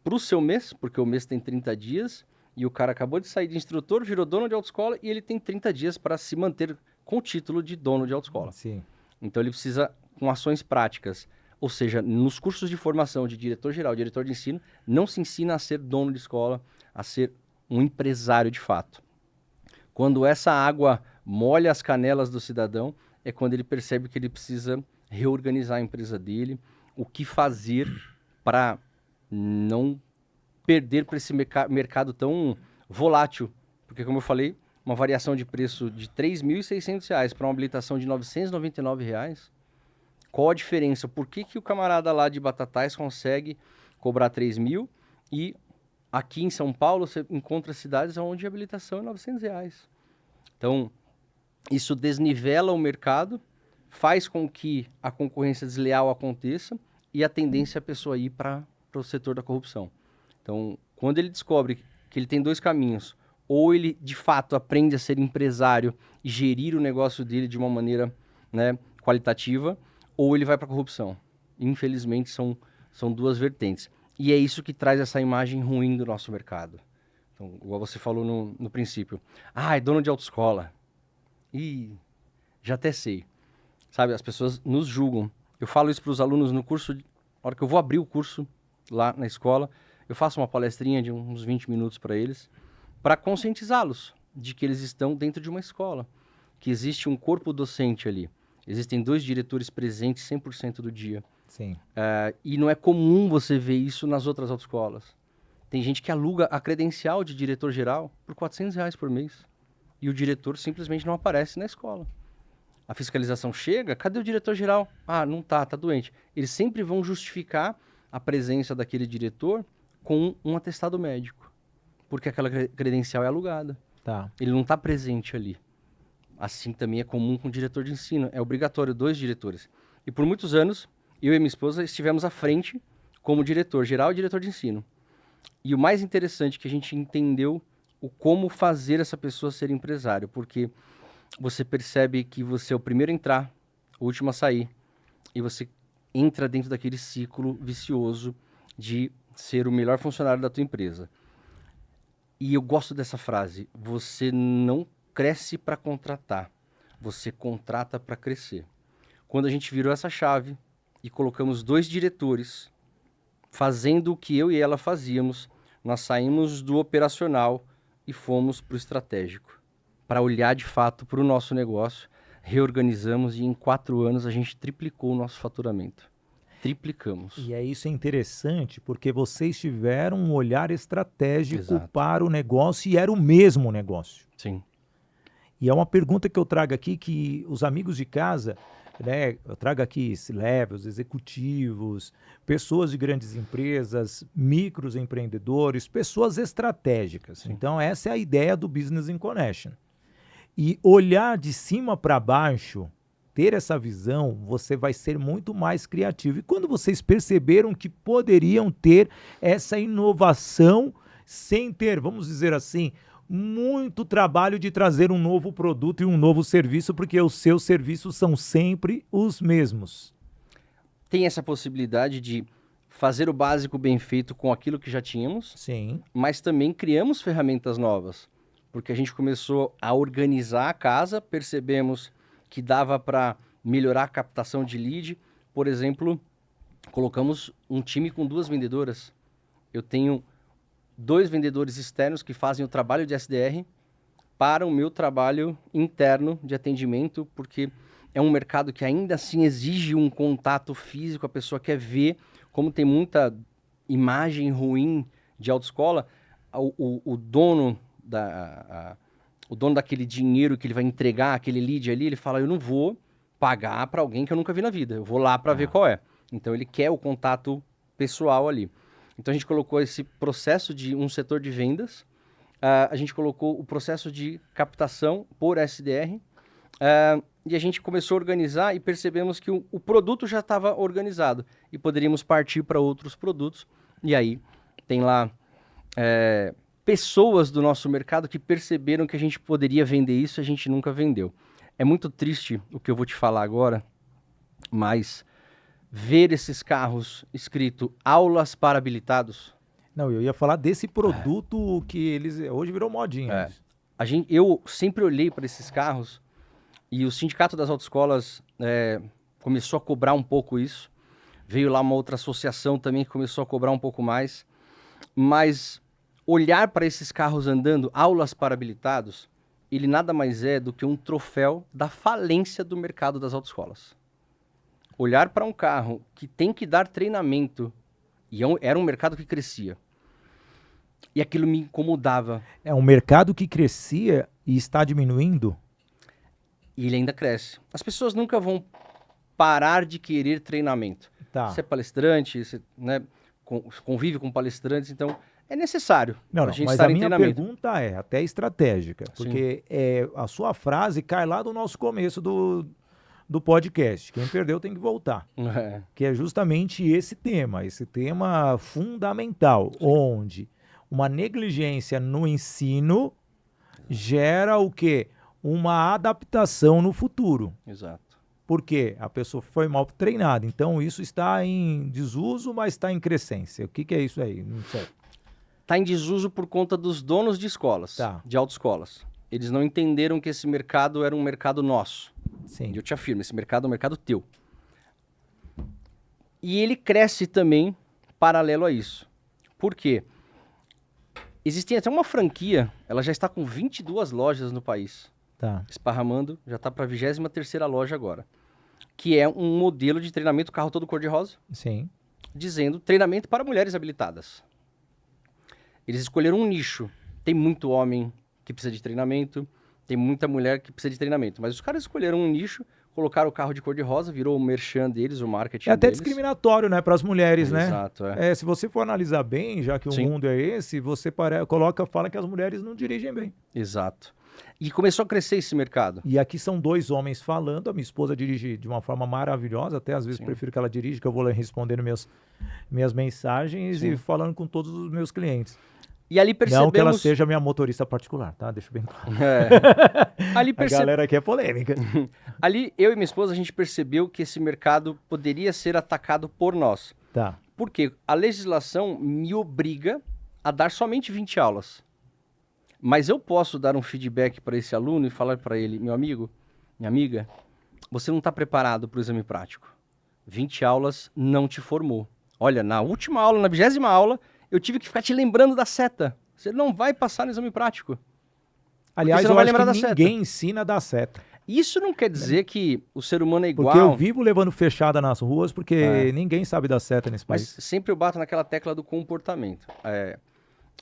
para o seu mês, porque o mês tem 30 dias, e o cara acabou de sair de instrutor, virou dono de autoescola, e ele tem 30 dias para se manter com o título de dono de autoescola. Sim. Então ele precisa com ações práticas. Ou seja, nos cursos de formação de diretor-geral, diretor de ensino, não se ensina a ser dono de escola, a ser um empresário de fato. Quando essa água molha as canelas do cidadão, é quando ele percebe que ele precisa reorganizar a empresa dele, o que fazer para não perder para esse mercado tão volátil. Porque, como eu falei, uma variação de preço de R$ 3.600 para uma habilitação de R$ 999, qual a diferença? Por que o camarada lá de Batatais consegue cobrar 3 mil e aqui em São Paulo você encontra cidades onde a habilitação é R$ 900? Então, isso desnivela o mercado, faz com que a concorrência desleal aconteça e a tendência é a pessoa ir para o setor da corrupção. Então, quando ele descobre que ele tem dois caminhos, ou ele de fato aprende a ser empresário e gerir o negócio dele de uma maneira, né, qualitativa, ou ele vai para a corrupção. Infelizmente, são duas vertentes. E é isso que traz essa imagem ruim do nosso mercado. Então, igual você falou no princípio. Ah, é dono de autoescola. Ih, já até sei. Sabe, as pessoas nos julgam. Eu falo isso para os alunos no curso, na hora que eu vou abrir o curso lá na escola, eu faço uma palestrinha de uns 20 minutos para eles, para conscientizá-los de que eles estão dentro de uma escola, que existe um corpo docente ali. Existem 2 diretores presentes 100% do dia. Sim. E não é comum você ver isso nas outras autoescolas. Tem gente que aluga a credencial de diretor-geral por R$ 400 por mês. E o diretor simplesmente não aparece na escola. A fiscalização chega, cadê o diretor-geral? Ah, não tá doente. Eles sempre vão justificar a presença daquele diretor com um atestado médico. Porque aquela credencial é alugada. Tá. Ele não está presente ali. Assim também é comum com o diretor de ensino. É obrigatório 2 diretores. E por muitos anos, eu e minha esposa estivemos à frente como diretor geral e diretor de ensino. E o mais interessante é que a gente entendeu o como fazer essa pessoa ser empresário. Porque você percebe que você é o primeiro a entrar, o último a sair. E você entra dentro daquele ciclo vicioso de ser o melhor funcionário da tua empresa. E eu gosto dessa frase. Você não cresce para contratar, você contrata para crescer. Quando a gente virou essa chave e colocamos 2 diretores fazendo o que eu e ela fazíamos, nós saímos do operacional e fomos para o estratégico, para olhar de fato para o nosso negócio, reorganizamos e em 4 anos a gente triplicou o nosso faturamento. Triplicamos. E é isso é interessante, porque vocês tiveram um olhar estratégico Exato. para o negócio e era o mesmo negócio. Sim. E é uma pergunta que eu trago aqui que os amigos de casa, né, eu trago aqui C-levels, executivos, pessoas de grandes empresas, micros empreendedores, pessoas estratégicas. Sim. Então essa é a ideia do Business in Connection. E olhar de cima para baixo, ter essa visão, você vai ser muito mais criativo. E quando vocês perceberam que poderiam ter essa inovação sem ter, vamos dizer assim, muito trabalho de trazer um novo produto e um novo serviço, porque os seus serviços são sempre os mesmos. Tem essa possibilidade de fazer o básico bem feito com aquilo que já tínhamos, Sim. mas também criamos ferramentas novas, porque a gente começou a organizar a casa, percebemos que dava para melhorar a captação de lead. Por exemplo, colocamos um time com 2 vendedoras. Eu tenho 2 vendedores externos que fazem o trabalho de SDR para o meu trabalho interno de atendimento, porque é um mercado que ainda assim exige um contato físico, a pessoa quer ver, como tem muita imagem ruim de autoescola, o dono daquele dinheiro que ele vai entregar, aquele lead ali, ele fala, eu não vou pagar para alguém que eu nunca vi na vida, eu vou lá para ver qual é. Então ele quer o contato pessoal ali. Então a gente colocou esse processo de um setor de vendas, a gente colocou o processo de captação por SDR, e a gente começou a organizar e percebemos que o produto já estava organizado e poderíamos partir para outros produtos. E aí tem lá pessoas do nosso mercado que perceberam que a gente poderia vender isso e a gente nunca vendeu. É muito triste o que eu vou te falar agora, mas ver esses carros escrito aulas para habilitados. Não, eu ia falar desse produto que eles hoje virou modinha. Eu sempre olhei para esses carros e o sindicato das autoescolas começou a cobrar um pouco isso. Veio lá uma outra associação também que começou a cobrar um pouco mais. Mas olhar para esses carros andando, aulas para habilitados, ele nada mais é do que um troféu da falência do mercado das autoescolas. Olhar para um carro que tem que dar treinamento, e era um mercado que crescia, e aquilo me incomodava. É um mercado que crescia e está diminuindo? E ele ainda cresce. As pessoas nunca vão parar de querer treinamento. Tá. Você é palestrante, você, né, convive com palestrantes, então é necessário Não, a gente mas estar a em minha treinamento. pergunta é até estratégica, porque a sua frase cai lá do nosso começo do podcast. Quem perdeu tem que voltar. Que é justamente esse tema fundamental, onde uma negligência no ensino gera o quê? Uma adaptação no futuro. Exato. Porque a pessoa foi mal treinada. Então, isso está em desuso, mas está em crescência. O que é isso aí? Não sei. Está em desuso por conta dos donos de escolas, de autoescolas. Eles não entenderam que esse mercado era um mercado nosso. Sim. E eu te afirmo, esse mercado é um mercado teu. E ele cresce também paralelo a isso. Por quê? Existem até uma franquia, ela já está com 22 lojas no país. Tá. Esparramando, já está para a 23ª loja agora. Que é um modelo de treinamento carro todo cor-de-rosa. Sim. Dizendo treinamento para mulheres habilitadas. Eles escolheram um nicho. Tem muito homem que precisa de treinamento, tem muita mulher que precisa de treinamento. Mas os caras escolheram um nicho, colocaram o carro de cor-de-rosa, virou o merchan deles, o marketing É até deles. discriminatório, né, para as mulheres, né? Exato, Se você for analisar bem, já que o mundo é esse, você fala que as mulheres não dirigem bem. Exato. E começou a crescer esse mercado. E aqui são dois homens falando, a minha esposa dirige de uma forma maravilhosa, até às vezes prefiro que ela dirija, que eu vou respondendo minhas mensagens e falando com todos os meus clientes. E ali percebemos... Não que ela seja minha motorista particular, tá? Deixa bem claro. Ali A galera aqui é polêmica. Ali, eu e minha esposa, a gente percebeu que esse mercado poderia ser atacado por nós. Tá. Porque a legislação me obriga a dar somente 20 aulas. Mas eu posso dar um feedback para esse aluno e falar para ele, meu amigo, minha amiga, você não está preparado para o exame prático. 20 aulas não te formou. Olha, na última aula, na 20ª aula, eu tive que ficar te lembrando da seta. Você não vai passar no exame prático. Aliás, eu acho que ninguém ensina a dar seta. Isso não quer dizer que o ser humano é igual. Porque eu vivo levando fechada nas ruas, porque ninguém sabe dar seta nesse país. Mas sempre eu bato naquela tecla do comportamento.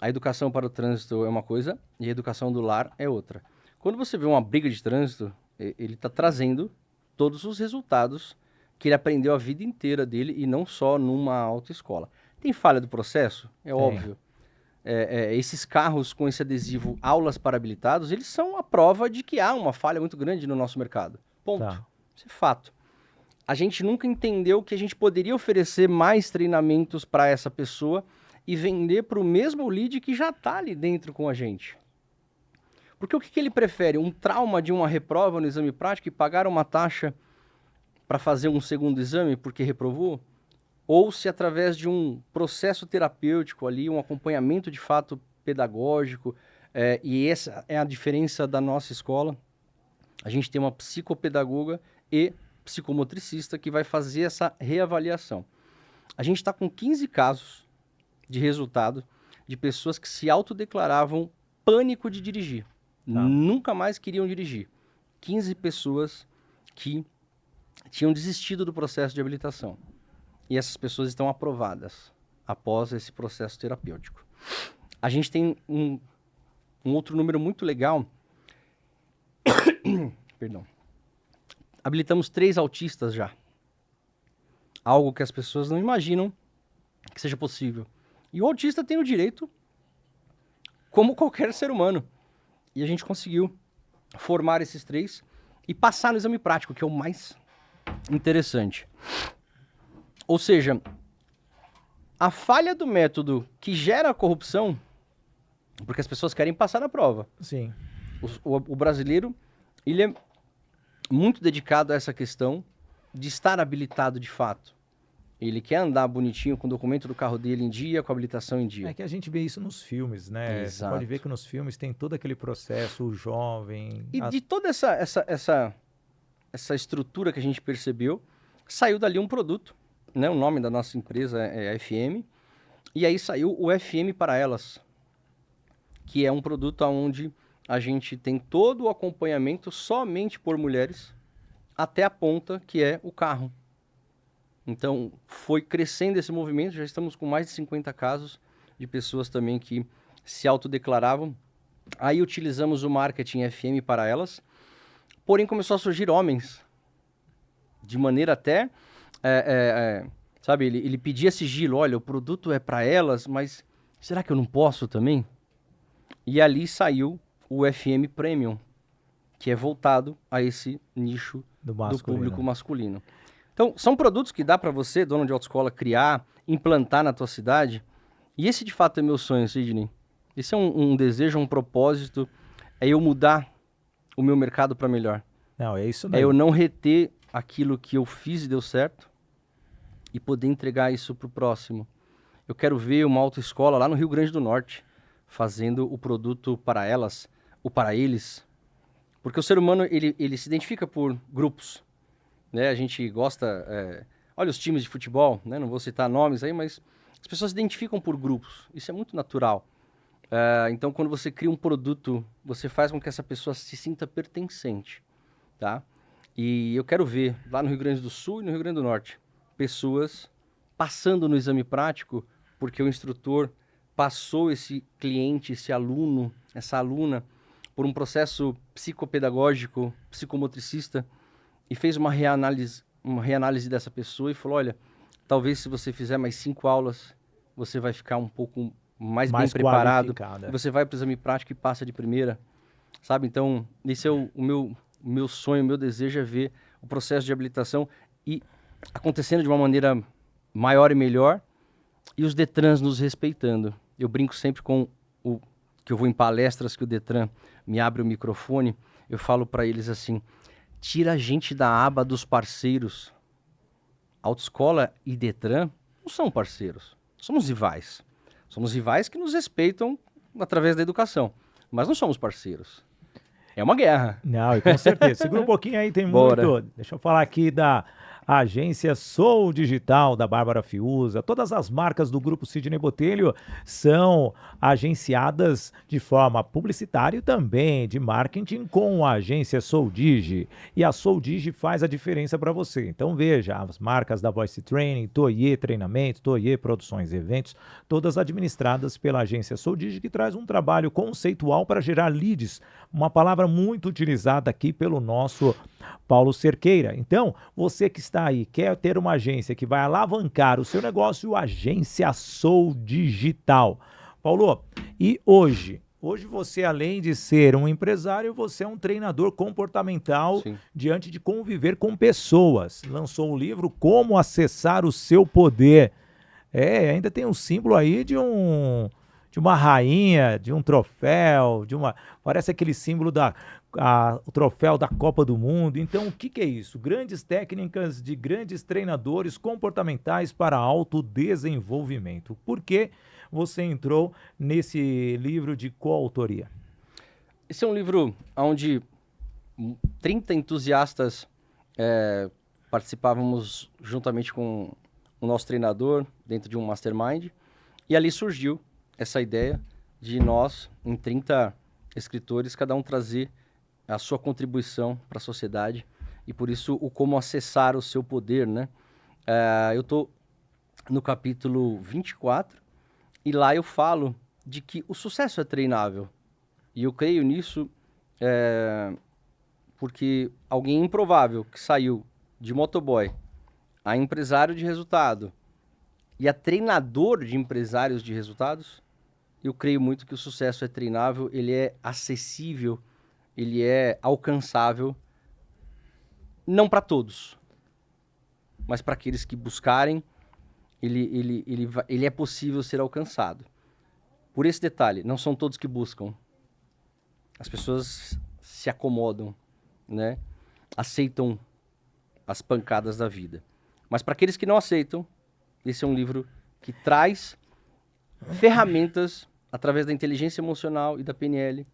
A educação para o trânsito é uma coisa e a educação do lar é outra. Quando você vê uma briga de trânsito, ele está trazendo todos os resultados que ele aprendeu a vida inteira dele e não só numa autoescola. Tem falha do processo? É óbvio. Esses carros com esse adesivo aulas para habilitados, eles são a prova de que há uma falha muito grande no nosso mercado. Ponto. Tá. Isso é fato. A gente nunca entendeu que a gente poderia oferecer mais treinamentos para essa pessoa e vender para o mesmo lead que já está ali dentro com a gente. Porque o que ele prefere? Um trauma de uma reprova no exame prático e pagar uma taxa para fazer um segundo exame porque reprovou? Ou se através de um processo terapêutico ali, um acompanhamento de fato pedagógico, e essa é a diferença da nossa escola. A gente tem uma psicopedagoga e psicomotricista que vai fazer essa reavaliação. A gente está com 15 casos de resultado de pessoas que se autodeclaravam pânico de dirigir. Nunca mais queriam dirigir. 15 pessoas que tinham desistido do processo de habilitação. E essas pessoas estão aprovadas após esse processo terapêutico. A gente tem um outro número muito legal. Perdão. Habilitamos 3 autistas já. Algo que as pessoas não imaginam que seja possível. E o autista tem o direito, como qualquer ser humano. E a gente conseguiu formar esses 3 e passar no exame prático, que é o mais interessante. Ou seja, a falha do método que gera a corrupção, Porque as pessoas querem passar na prova. Sim. O brasileiro, ele é muito dedicado a essa questão de estar habilitado de fato. Ele quer andar bonitinho com o documento do carro dele em dia, com a habilitação em dia. É que a gente vê isso nos filmes, né? Você Exato. pode ver que nos filmes tem todo aquele processo, o jovem... E de toda essa estrutura que a gente percebeu, saiu dali um produto, né? O nome da nossa empresa é FM, e aí saiu o FM para Elas, que é um produto onde a gente tem todo o acompanhamento somente por mulheres, até a ponta, que é o carro. Então, foi crescendo esse movimento, já estamos com mais de 50 casos de pessoas também que se autodeclaravam. Aí utilizamos o marketing FM para elas, porém começou a surgir homens, de maneira até, sabe, ele pedia sigilo, olha, o produto é para elas, mas será que eu não posso também? E ali saiu o FM Premium, que é voltado a esse nicho do público masculino. Então, são produtos que dá para você, dono de autoescola, criar, implantar na tua cidade. E esse, de fato, é meu sonho, Sidney. Esse é um desejo, um propósito. É eu mudar o meu mercado para melhor. Não, é isso daí. É eu não reter aquilo que eu fiz e deu certo e poder entregar isso para o próximo. Eu quero ver uma autoescola lá no Rio Grande do Norte fazendo o produto para elas, ou para eles. Porque o ser humano, ele se identifica por grupos. Né? A gente gosta... olha os times de futebol, né? Não vou citar nomes aí, mas as pessoas se identificam por grupos. Isso é muito natural. Então, quando você cria um produto, você faz com que essa pessoa se sinta pertencente. Tá? E eu quero ver, lá no Rio Grande do Sul e no Rio Grande do Norte, pessoas passando no exame prático porque o instrutor passou esse cliente, esse aluno, essa aluna, por um processo psicopedagógico, psicomotricista, e fez uma reanálise dessa pessoa e falou, olha, talvez se você fizer mais 5 aulas, você vai ficar um pouco mais bem preparado, você vai para o exame prático e passa de primeira, sabe? Então, esse é o meu sonho, o meu desejo é ver o processo de habilitação e acontecendo de uma maneira maior e melhor, e os Detrans nos respeitando. Eu brinco sempre com que eu vou em palestras que o Detran me abre o microfone, eu falo para eles assim, tira a gente da aba dos parceiros. Autoescola e Detran não são parceiros, somos rivais. Somos rivais que nos respeitam através da educação, mas não somos parceiros. É uma guerra. Não, e com certeza. Segura um pouquinho aí, tem Bora. muito. Deixa eu falar aqui da agência Sou Digital, da Bárbara Fiuza. Todas as marcas do Grupo Sidney Botelho são agenciadas de forma publicitária e também de marketing com a agência Sou Digi. E a Sou Digi faz a diferença para você. Então veja, as marcas da Voice Training, Toye Treinamentos, Toye Produções e Eventos, todas administradas pela agência Sou Digi, que traz um trabalho conceitual para gerar leads, uma palavra muito utilizada aqui pelo nosso Paulo Cerqueira. Então, você que está aí, quer ter uma agência que vai alavancar o seu negócio, Agência Sou Digital. Paulo, e hoje você, além de ser um empresário, você é um treinador comportamental. Sim. Diante de conviver com pessoas. Lançou o livro Como Acessar o Seu Poder. Ainda tem um símbolo aí de uma rainha, de um troféu, parece aquele símbolo o troféu da Copa do Mundo. Então, o que é isso? Grandes técnicas de grandes treinadores comportamentais para autodesenvolvimento. Por que você entrou nesse livro de coautoria? Esse é um livro onde 30 entusiastas participávamos juntamente com o nosso treinador dentro de um mastermind, e ali surgiu essa ideia de nós, em 30 escritores, cada um trazer a sua contribuição para a sociedade, e por isso o como acessar o seu poder, né? Eu estou no capítulo 24, e lá eu falo de que o sucesso é treinável, e eu creio nisso porque alguém improvável que saiu de motoboy a empresário de resultado e a treinador de empresários de resultados, eu creio muito que o sucesso é treinável, ele é acessível, ele é alcançável, não para todos, mas para aqueles que buscarem, ele é possível ser alcançado. por esse detalhe, não são todos que buscam. As pessoas se acomodam, né? Aceitam as pancadas da vida. Mas para aqueles que não aceitam, esse é um livro que traz ferramentas através da inteligência emocional e da PNL.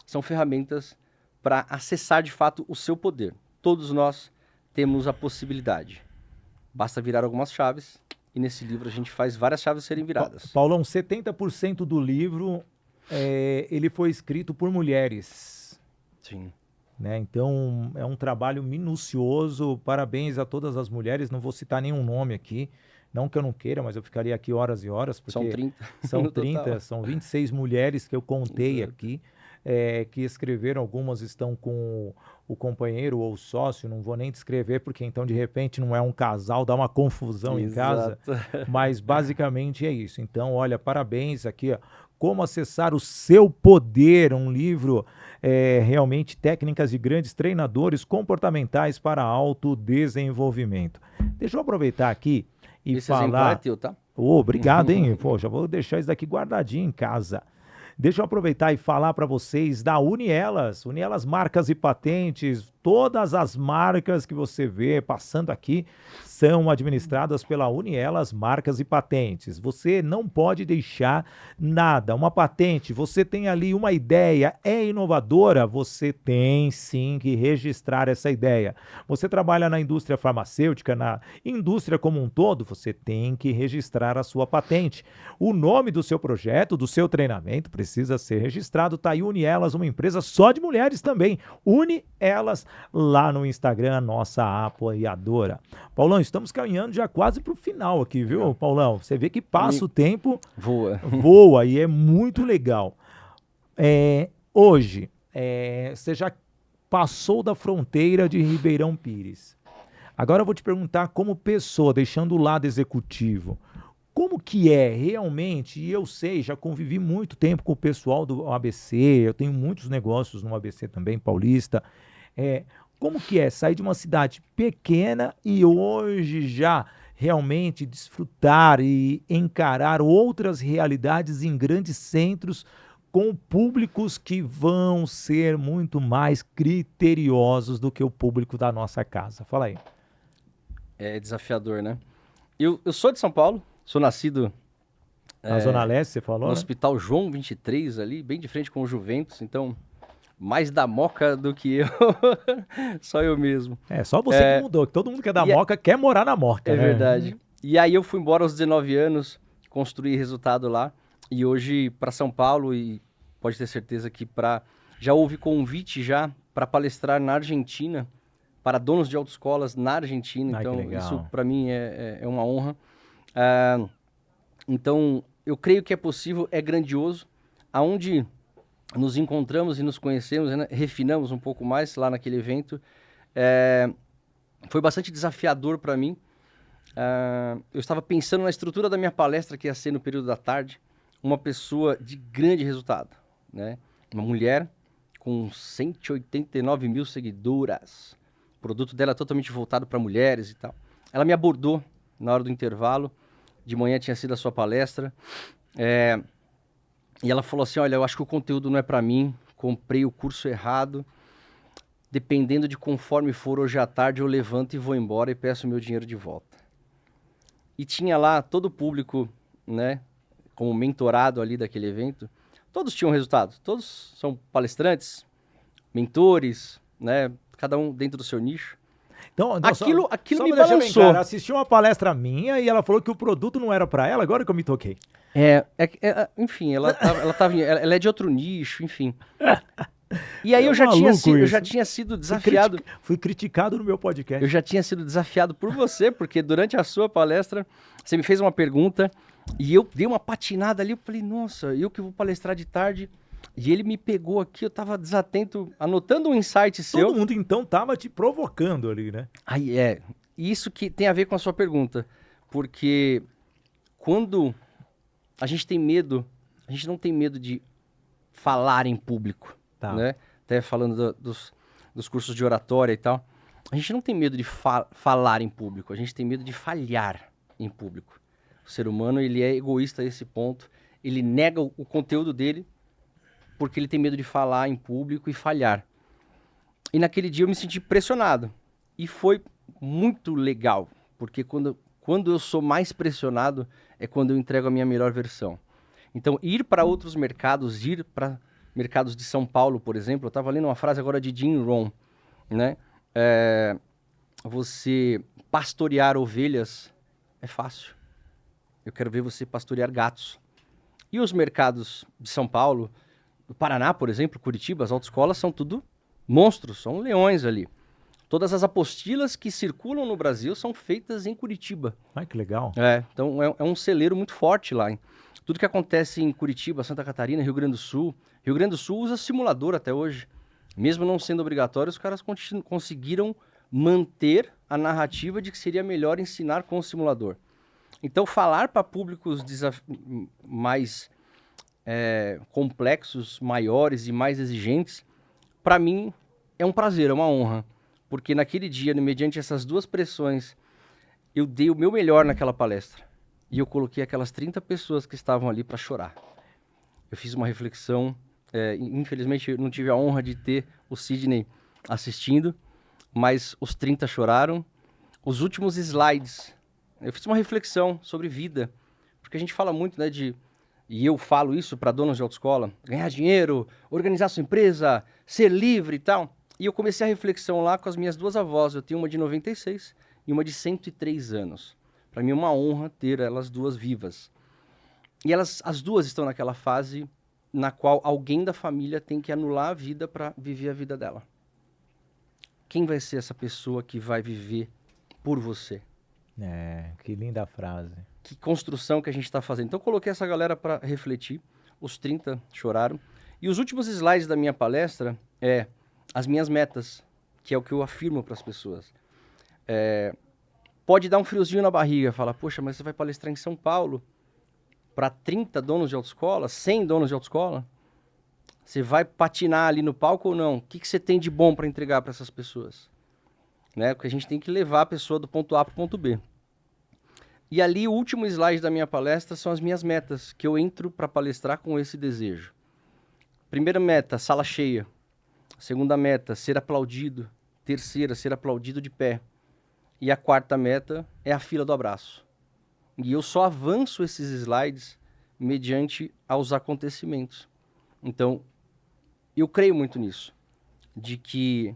São ferramentas para acessar de fato o seu poder. Todos nós temos a possibilidade. Basta virar algumas chaves e nesse livro a gente faz várias chaves serem viradas. Paulão, 70% do livro ele foi escrito por mulheres. Sim. Né? Então é um trabalho minucioso. Parabéns a todas as mulheres. Não vou citar nenhum nome aqui. Não que eu não queira, mas eu ficaria aqui horas e horas. Porque São 30. São 30, são 26 mulheres que eu contei aqui. Que escreveram, algumas estão com o companheiro ou o sócio, não vou nem descrever, porque então de repente não é um casal, dá uma confusão em casa, mas basicamente é isso. Então, olha, parabéns aqui, ó, Como Acessar o Seu Poder, um livro realmente técnicas de grandes treinadores comportamentais para autodesenvolvimento. Deixa eu aproveitar aqui e Esse exemplar é falar... teu, tá? Obrigado, hein? Pô, já vou deixar isso daqui guardadinho em casa. Deixa eu aproveitar e falar para vocês da Unielas. Unielas Marcas e Patentes. Todas as marcas que você vê passando aqui são administradas pela Unielas Marcas e Patentes. Você não pode deixar nada. Uma patente, você tem ali uma ideia, é inovadora, você tem sim que registrar essa ideia. Você trabalha na indústria farmacêutica, na indústria como um todo, você tem que registrar a sua patente. O nome do seu projeto, do seu treinamento precisa ser registrado. Tá aí Unielas, uma empresa só de mulheres também. Unielas lá no Instagram, nossa apoiadora. Paulão, estamos caminhando já quase para o final aqui, viu, Paulão? Você vê que passa o tempo, voa e é muito legal. Hoje, você já passou da fronteira de Ribeirão Pires. Agora eu vou te perguntar como pessoa, deixando o lado executivo, como que é realmente, e eu sei, já convivi muito tempo com o pessoal do ABC, eu tenho muitos negócios no ABC também, paulista, como que é sair de uma cidade pequena e hoje já realmente desfrutar e encarar outras realidades em grandes centros com públicos que vão ser muito mais criteriosos do que o público da nossa casa? Fala aí. É desafiador, né? Eu sou de São Paulo, sou nascido... Na Zona Leste, você falou, no né? Hospital João 23 ali, bem de frente com o Juventus, então... mais da Moca do que eu, só eu mesmo. Só você que mudou, que todo mundo que é da Moca quer morar na Moca, né? É verdade. E aí eu fui embora aos 19 anos, construí resultado lá, e hoje para São Paulo, e pode ter certeza que já houve convite já para palestrar na Argentina, para donos de autoescolas na Argentina, então isso para mim é uma honra. Então eu creio que é possível, é grandioso, aonde... nos encontramos e nos conhecemos, né? Refinamos um pouco mais lá naquele evento. Foi bastante desafiador para mim. Eu estava pensando na estrutura da minha palestra, que ia ser no período da tarde, uma pessoa de grande resultado, né? Uma mulher com 189 mil seguidoras. O produto dela é totalmente voltado para mulheres e tal. Ela me abordou na hora do intervalo. De manhã tinha sido a sua palestra. E ela falou assim, olha, eu acho que o conteúdo não é para mim, comprei o curso errado, dependendo de conforme for hoje à tarde, eu levanto e vou embora e peço meu dinheiro de volta. E tinha lá todo o público, né, como mentorado ali daquele evento, todos tinham resultado, todos são palestrantes, mentores, né, cada um dentro do seu nicho. Então, aquilo só me balançou. Claro, assisti uma palestra minha e ela falou que o produto não era para ela, agora que eu me toquei. Enfim, ela é de outro nicho, enfim. E aí eu já tinha sido desafiado. Fui criticado no meu podcast. Eu já tinha sido desafiado por você, porque durante a sua palestra, você me fez uma pergunta e eu dei uma patinada ali, eu falei, nossa, eu que vou palestrar de tarde... E ele me pegou aqui, eu tava desatento, anotando um insight seu. Todo mundo, então, tava te provocando ali, né? Aí isso que tem a ver com a sua pergunta. Porque quando a gente tem medo, a gente não tem medo de falar em público, né? Até falando dos cursos de oratória e tal. A gente não tem medo de falar em público, a gente tem medo de falhar em público. O ser humano, ele é egoísta a esse ponto. ele nega o conteúdo dele porque ele tem medo de falar em público e falhar. E naquele dia eu me senti pressionado. E foi muito legal, porque quando eu sou mais pressionado é quando eu entrego a minha melhor versão. Então, ir para outros mercados, ir para mercados de São Paulo, por exemplo, eu estava lendo uma frase agora de Jim Rohn, né? Você pastorear ovelhas é fácil. Eu quero ver você pastorear gatos. E os mercados de São Paulo, do Paraná, por exemplo, Curitiba, as autoescolas são tudo monstros, são leões ali. Todas as apostilas que circulam no Brasil são feitas em Curitiba. Ai, que legal. Então é um celeiro muito forte lá, hein? Tudo que acontece em Curitiba, Santa Catarina, Rio Grande do Sul. Rio Grande do Sul usa simulador até hoje. Mesmo não sendo obrigatório, os caras conseguiram manter a narrativa de que seria melhor ensinar com o simulador. Então, falar para públicos mais complexos, maiores e mais exigentes, para mim é um prazer, é uma honra. Porque naquele dia, mediante essas duas pressões, eu dei o meu melhor naquela palestra. E eu coloquei aquelas 30 pessoas que estavam ali para chorar. Eu fiz uma reflexão, infelizmente eu não tive a honra de ter o Sidney assistindo, mas os 30 choraram. Os últimos slides, eu fiz uma reflexão sobre vida, porque a gente fala muito, né, e eu falo isso para donos de autoescola, ganhar dinheiro, organizar sua empresa, ser livre e tal. E eu comecei a reflexão lá com as minhas duas avós, eu tenho uma de 96 e uma de 103 anos. Para mim é uma honra ter elas duas vivas. E as duas estão naquela fase na qual alguém da família tem que anular a vida para viver a vida dela. Quem vai ser essa pessoa que vai viver por você? Que linda frase. Que construção que a gente está fazendo. Então eu coloquei essa galera para refletir, os 30 choraram. E os últimos slides da minha palestra as minhas metas, que é o que eu afirmo para as pessoas. Pode dar um friozinho na barriga, fala, poxa, mas você vai palestrar em São Paulo para 30 donos de autoescola, 100 donos de autoescola? Você vai patinar ali no palco ou não? O que você tem de bom para entregar para essas pessoas? Né? Porque a gente tem que levar a pessoa do ponto A para o ponto B. E ali, o último slide da minha palestra são as minhas metas, que eu entro para palestrar com esse desejo. Primeira meta, sala cheia. Segunda meta, ser aplaudido. Terceira, ser aplaudido de pé. E a quarta meta é a fila do abraço. E eu só avanço esses slides mediante aos acontecimentos. Então, eu creio muito nisso, de que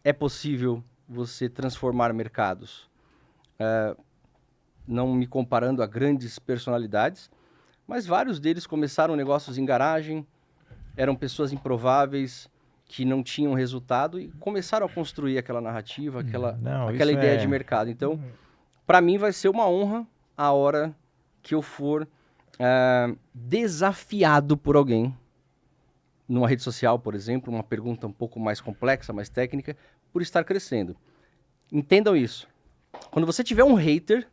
é possível você transformar mercados. Não me comparando a grandes personalidades, mas vários deles começaram negócios em garagem, eram pessoas improváveis, que não tinham resultado e começaram a construir aquela narrativa, aquela ideia de mercado. Então, para mim vai ser uma honra a hora que eu for desafiado por alguém, numa rede social, por exemplo, uma pergunta um pouco mais complexa, mais técnica, por estar crescendo. Entendam isso. Quando você tiver um hater,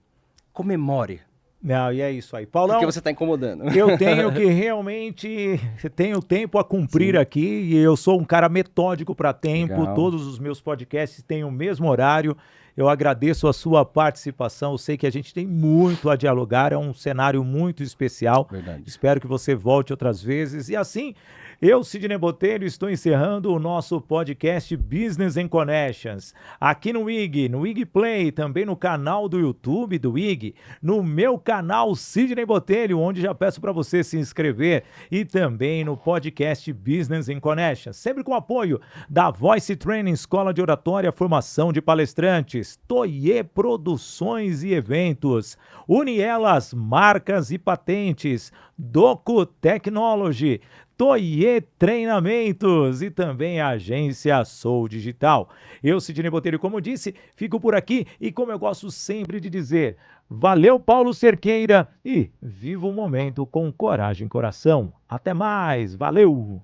comemore. Não, e é isso aí. Paulão, porque você está incomodando. Eu tenho que realmente... Tenho tempo a cumprir Sim. aqui e eu sou um cara metódico para tempo. Legal. Todos os meus podcasts têm o mesmo horário. Eu agradeço a sua participação. Eu sei que a gente tem muito a dialogar. É um cenário muito especial. Verdade. Espero que você volte outras vezes. E assim... Eu, Sidney Botelho, estou encerrando o nosso podcast Business and Connections, aqui no IG Play, também no canal do YouTube do IG, no meu canal Sidney Botelho, onde já peço para você se inscrever, e também no podcast Business and Connections, sempre com apoio da Voice Training, Escola de Oratória, Formação de Palestrantes, Toye Produções e Eventos, Unielas Marcas e Patentes, Doco Technology, Toye Treinamentos e também a agência Sou Digital. Eu, Sidney Botelho, como disse, fico por aqui e como eu gosto sempre de dizer, valeu Paulo Cerqueira e viva o momento com coragem e coração. Até mais, valeu!